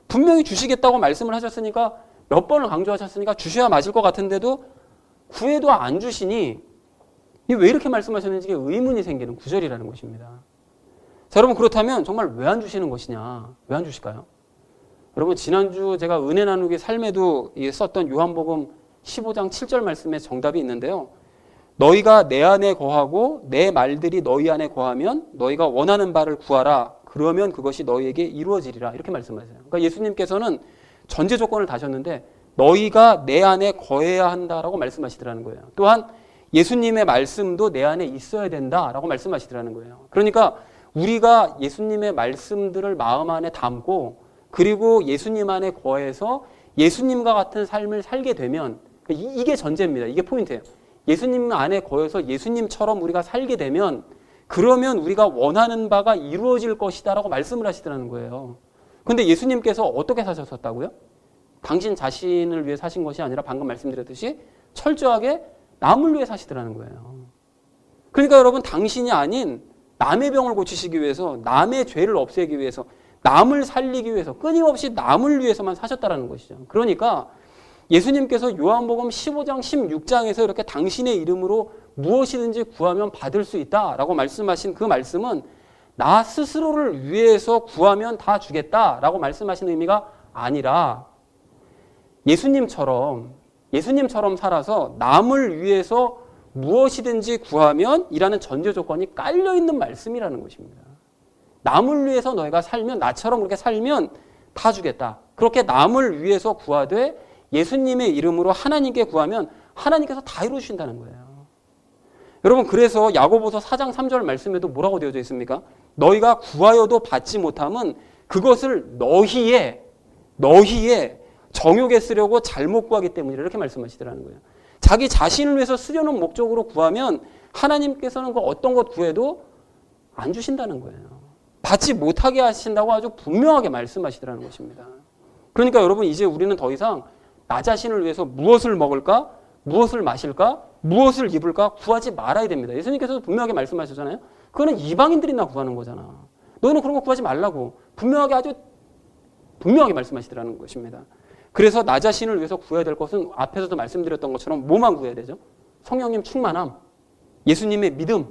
분명히 주시겠다고 말씀을 하셨으니까 몇 번을 강조하셨으니까 주셔야 맞을 것 같은데도 구해도 안 주시니 왜 이렇게 말씀하셨는지 의문이 생기는 구절이라는 것입니다. 자, 여러분 그렇다면 정말 왜 안 주시는 것이냐? 왜 안 주실까요? 여러분 지난주 제가 은혜 나누기 삶에도 썼던 요한복음 15장 7절 말씀에 정답이 있는데요. 너희가 내 안에 거하고 내 말들이 너희 안에 거하면 너희가 원하는 바를 구하라. 그러면 그것이 너희에게 이루어지리라. 이렇게 말씀하세요. 그러니까 예수님께서는 전제 조건을 다셨는데 너희가 내 안에 거해야 한다라고 말씀하시더라는 거예요. 또한 예수님의 말씀도 내 안에 있어야 된다라고 말씀하시더라는 거예요. 그러니까 우리가 예수님의 말씀들을 마음 안에 담고 그리고 예수님 안에 거해서 예수님과 같은 삶을 살게 되면 이게 전제입니다. 이게 포인트예요. 예수님 안에 거해서 예수님처럼 우리가 살게 되면 그러면 우리가 원하는 바가 이루어질 것이다 라고 말씀을 하시더라는 거예요. 그런데 예수님께서 어떻게 사셨었다고요? 당신 자신을 위해 사신 것이 아니라 방금 말씀드렸듯이 철저하게 남을 위해 사시더라는 거예요. 그러니까 여러분 당신이 아닌 남의 병을 고치시기 위해서 남의 죄를 없애기 위해서 남을 살리기 위해서 끊임없이 남을 위해서만 사셨다는 것이죠. 그러니까 예수님께서 요한복음 15장 16장에서 이렇게 당신의 이름으로 무엇이든지 구하면 받을 수 있다라고 말씀하신 그 말씀은 나 스스로를 위해서 구하면 다 주겠다라고 말씀하신 의미가 아니라 예수님처럼 살아서 남을 위해서 무엇이든지 구하면 이라는 전제 조건이 깔려있는 말씀이라는 것입니다. 남을 위해서 너희가 살면 나처럼 그렇게 살면 다 주겠다. 그렇게 남을 위해서 구하되 예수님의 이름으로 하나님께 구하면 하나님께서 다 이루어주신다는 거예요. 여러분 그래서 야고보서 4장 3절 말씀에도 뭐라고 되어져 있습니까? 너희가 구하여도 받지 못함은 그것을 너희의 정욕에 쓰려고 잘못 구하기 때문이라 이렇게 말씀하시더라는 거예요. 자기 자신을 위해서 쓰려는 목적으로 구하면 하나님께서는 그 어떤 것 구해도 안 주신다는 거예요. 받지 못하게 하신다고 아주 분명하게 말씀하시더라는 것입니다. 그러니까 여러분 이제 우리는 더 이상 나 자신을 위해서 무엇을 먹을까? 무엇을 마실까? 무엇을 입을까? 구하지 말아야 됩니다. 예수님께서도 분명하게 말씀하셨잖아요. 그거는 이방인들이나 구하는 거잖아. 너희는 그런 거 구하지 말라고 아주 분명하게 말씀하시더라는 것입니다. 그래서 나 자신을 위해서 구해야 될 것은 앞에서도 말씀드렸던 것처럼 뭐만 구해야 되죠? 성령님 충만함, 예수님의 믿음,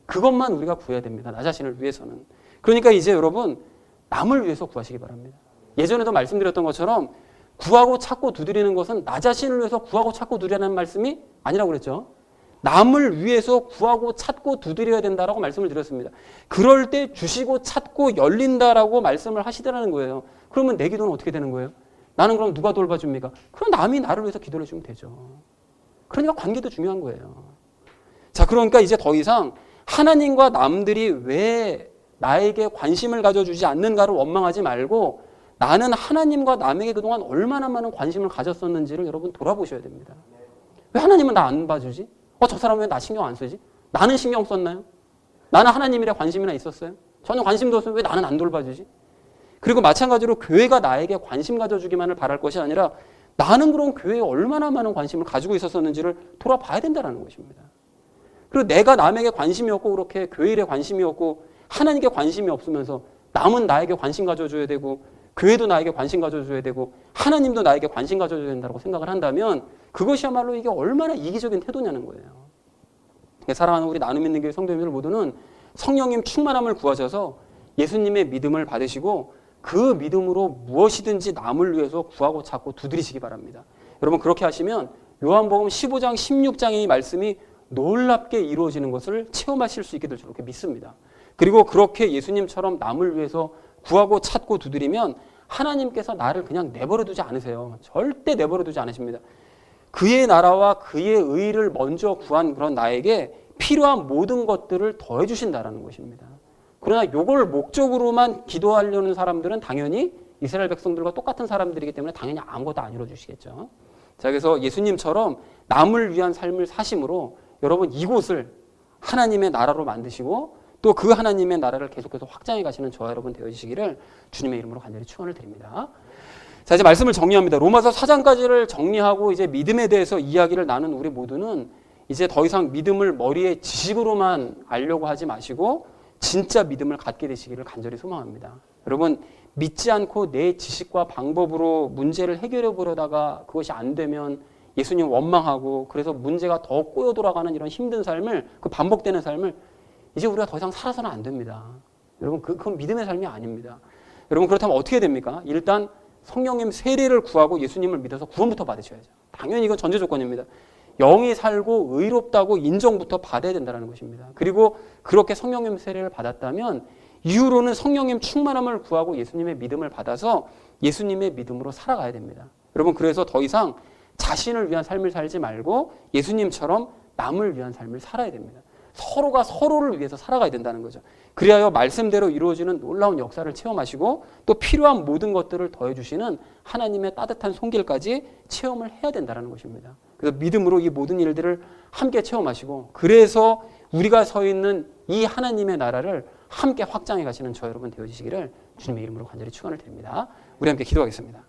그것만 우리가 구해야 됩니다. 나 자신을 위해서는. 그러니까 이제 여러분 남을 위해서 구하시기 바랍니다. 예전에도 말씀드렸던 것처럼 구하고 찾고 두드리는 것은 나 자신을 위해서 구하고 찾고 두드리라는 말씀이 아니라고 그랬죠. 남을 위해서 구하고 찾고 두드려야 된다라고 말씀을 드렸습니다. 그럴 때 주시고 찾고 열린다라고 말씀을 하시더라는 거예요. 그러면 내 기도는 어떻게 되는 거예요? 나는 그럼 누가 돌봐줍니까? 그럼 남이 나를 위해서 기도를 해주면 되죠. 그러니까 관계도 중요한 거예요. 자, 그러니까 이제 더 이상 하나님과 남들이 왜 나에게 관심을 가져주지 않는가를 원망하지 말고 나는 하나님과 남에게 그동안 얼마나 많은 관심을 가졌었는지를 여러분 돌아보셔야 됩니다. 왜 하나님은 나 안 봐주지? 저 사람은 왜 나 신경 안 쓰지? 나는 신경 썼나요? 나는 하나님이라 관심이나 있었어요? 전혀 관심도 없으면 왜 나는 안 돌봐주지? 그리고 마찬가지로 교회가 나에게 관심 가져주기만을 바랄 것이 아니라 나는 그럼 교회에 얼마나 많은 관심을 가지고 있었었는지를 돌아봐야 된다는 것입니다. 그리고 내가 남에게 관심이 없고 그렇게 교회 일에 관심이 없고 하나님께 관심이 없으면서 남은 나에게 관심 가져줘야 되고 교회도 나에게 관심 가져줘야 되고 하나님도 나에게 관심 가져줘야 된다고 생각을 한다면 그것이야말로 이게 얼마나 이기적인 태도냐는 거예요. 사랑하는 우리 나눔 있는 교회 성도님들 모두는 성령님 충만함을 구하셔서 예수님의 믿음을 받으시고 그 믿음으로 무엇이든지 남을 위해서 구하고 찾고 두드리시기 바랍니다. 여러분 그렇게 하시면 요한복음 15장 16장의 말씀이 놀랍게 이루어지는 것을 체험하실 수 있게 될 줄 믿습니다. 그리고 그렇게 예수님처럼 남을 위해서 구하고 찾고 두드리면 하나님께서 나를 그냥 내버려 두지 않으세요. 절대 내버려 두지 않으십니다. 그의 나라와 그의 의를 먼저 구한 그런 나에게 필요한 모든 것들을 더해 주신다라는 것입니다. 그러나 이걸 목적으로만 기도하려는 사람들은 당연히 이스라엘 백성들과 똑같은 사람들이기 때문에 당연히 아무것도 안 이루어 주시겠죠. 자, 그래서 예수님처럼 남을 위한 삶을 사심으로 여러분 이곳을 하나님의 나라로 만드시고 또 그 하나님의 나라를 계속해서 확장해 가시는 저와 여러분 되어주시기를 주님의 이름으로 간절히 축원을 드립니다. 자, 이제 말씀을 정리합니다. 로마서 4장까지를 정리하고 이제 믿음에 대해서 이야기를 나눈 우리 모두는 이제 더 이상 믿음을 머리에 지식으로만 알려고 하지 마시고 진짜 믿음을 갖게 되시기를 간절히 소망합니다. 여러분 믿지 않고 내 지식과 방법으로 문제를 해결해 보려다가 그것이 안 되면 예수님 원망하고 그래서 문제가 더 꼬여 돌아가는 이런 힘든 삶을 그 반복되는 삶을 이제 우리가 더 이상 살아서는 안 됩니다. 여러분 그건 믿음의 삶이 아닙니다. 여러분 그렇다면 어떻게 됩니까? 일단 성령님 세례를 구하고 예수님을 믿어서 구원부터 받으셔야죠. 당연히 이건 전제 조건입니다. 영이 살고 의롭다고 인정부터 받아야 된다는 것입니다. 그리고 그렇게 성령님 세례를 받았다면 이후로는 성령님 충만함을 구하고 예수님의 믿음을 받아서 예수님의 믿음으로 살아가야 됩니다. 여러분 그래서 더 이상 자신을 위한 삶을 살지 말고 예수님처럼 남을 위한 삶을 살아야 됩니다. 서로가 서로를 위해서 살아가야 된다는 거죠. 그리하여 말씀대로 이루어지는 놀라운 역사를 체험하시고 또 필요한 모든 것들을 더해주시는 하나님의 따뜻한 손길까지 체험을 해야 된다는 것입니다. 그래서 믿음으로 이 모든 일들을 함께 체험하시고 그래서 우리가 서 있는 이 하나님의 나라를 함께 확장해 가시는 저 여러분 되어주시기를 주님의 이름으로 간절히 축원을 드립니다. 우리 함께 기도하겠습니다.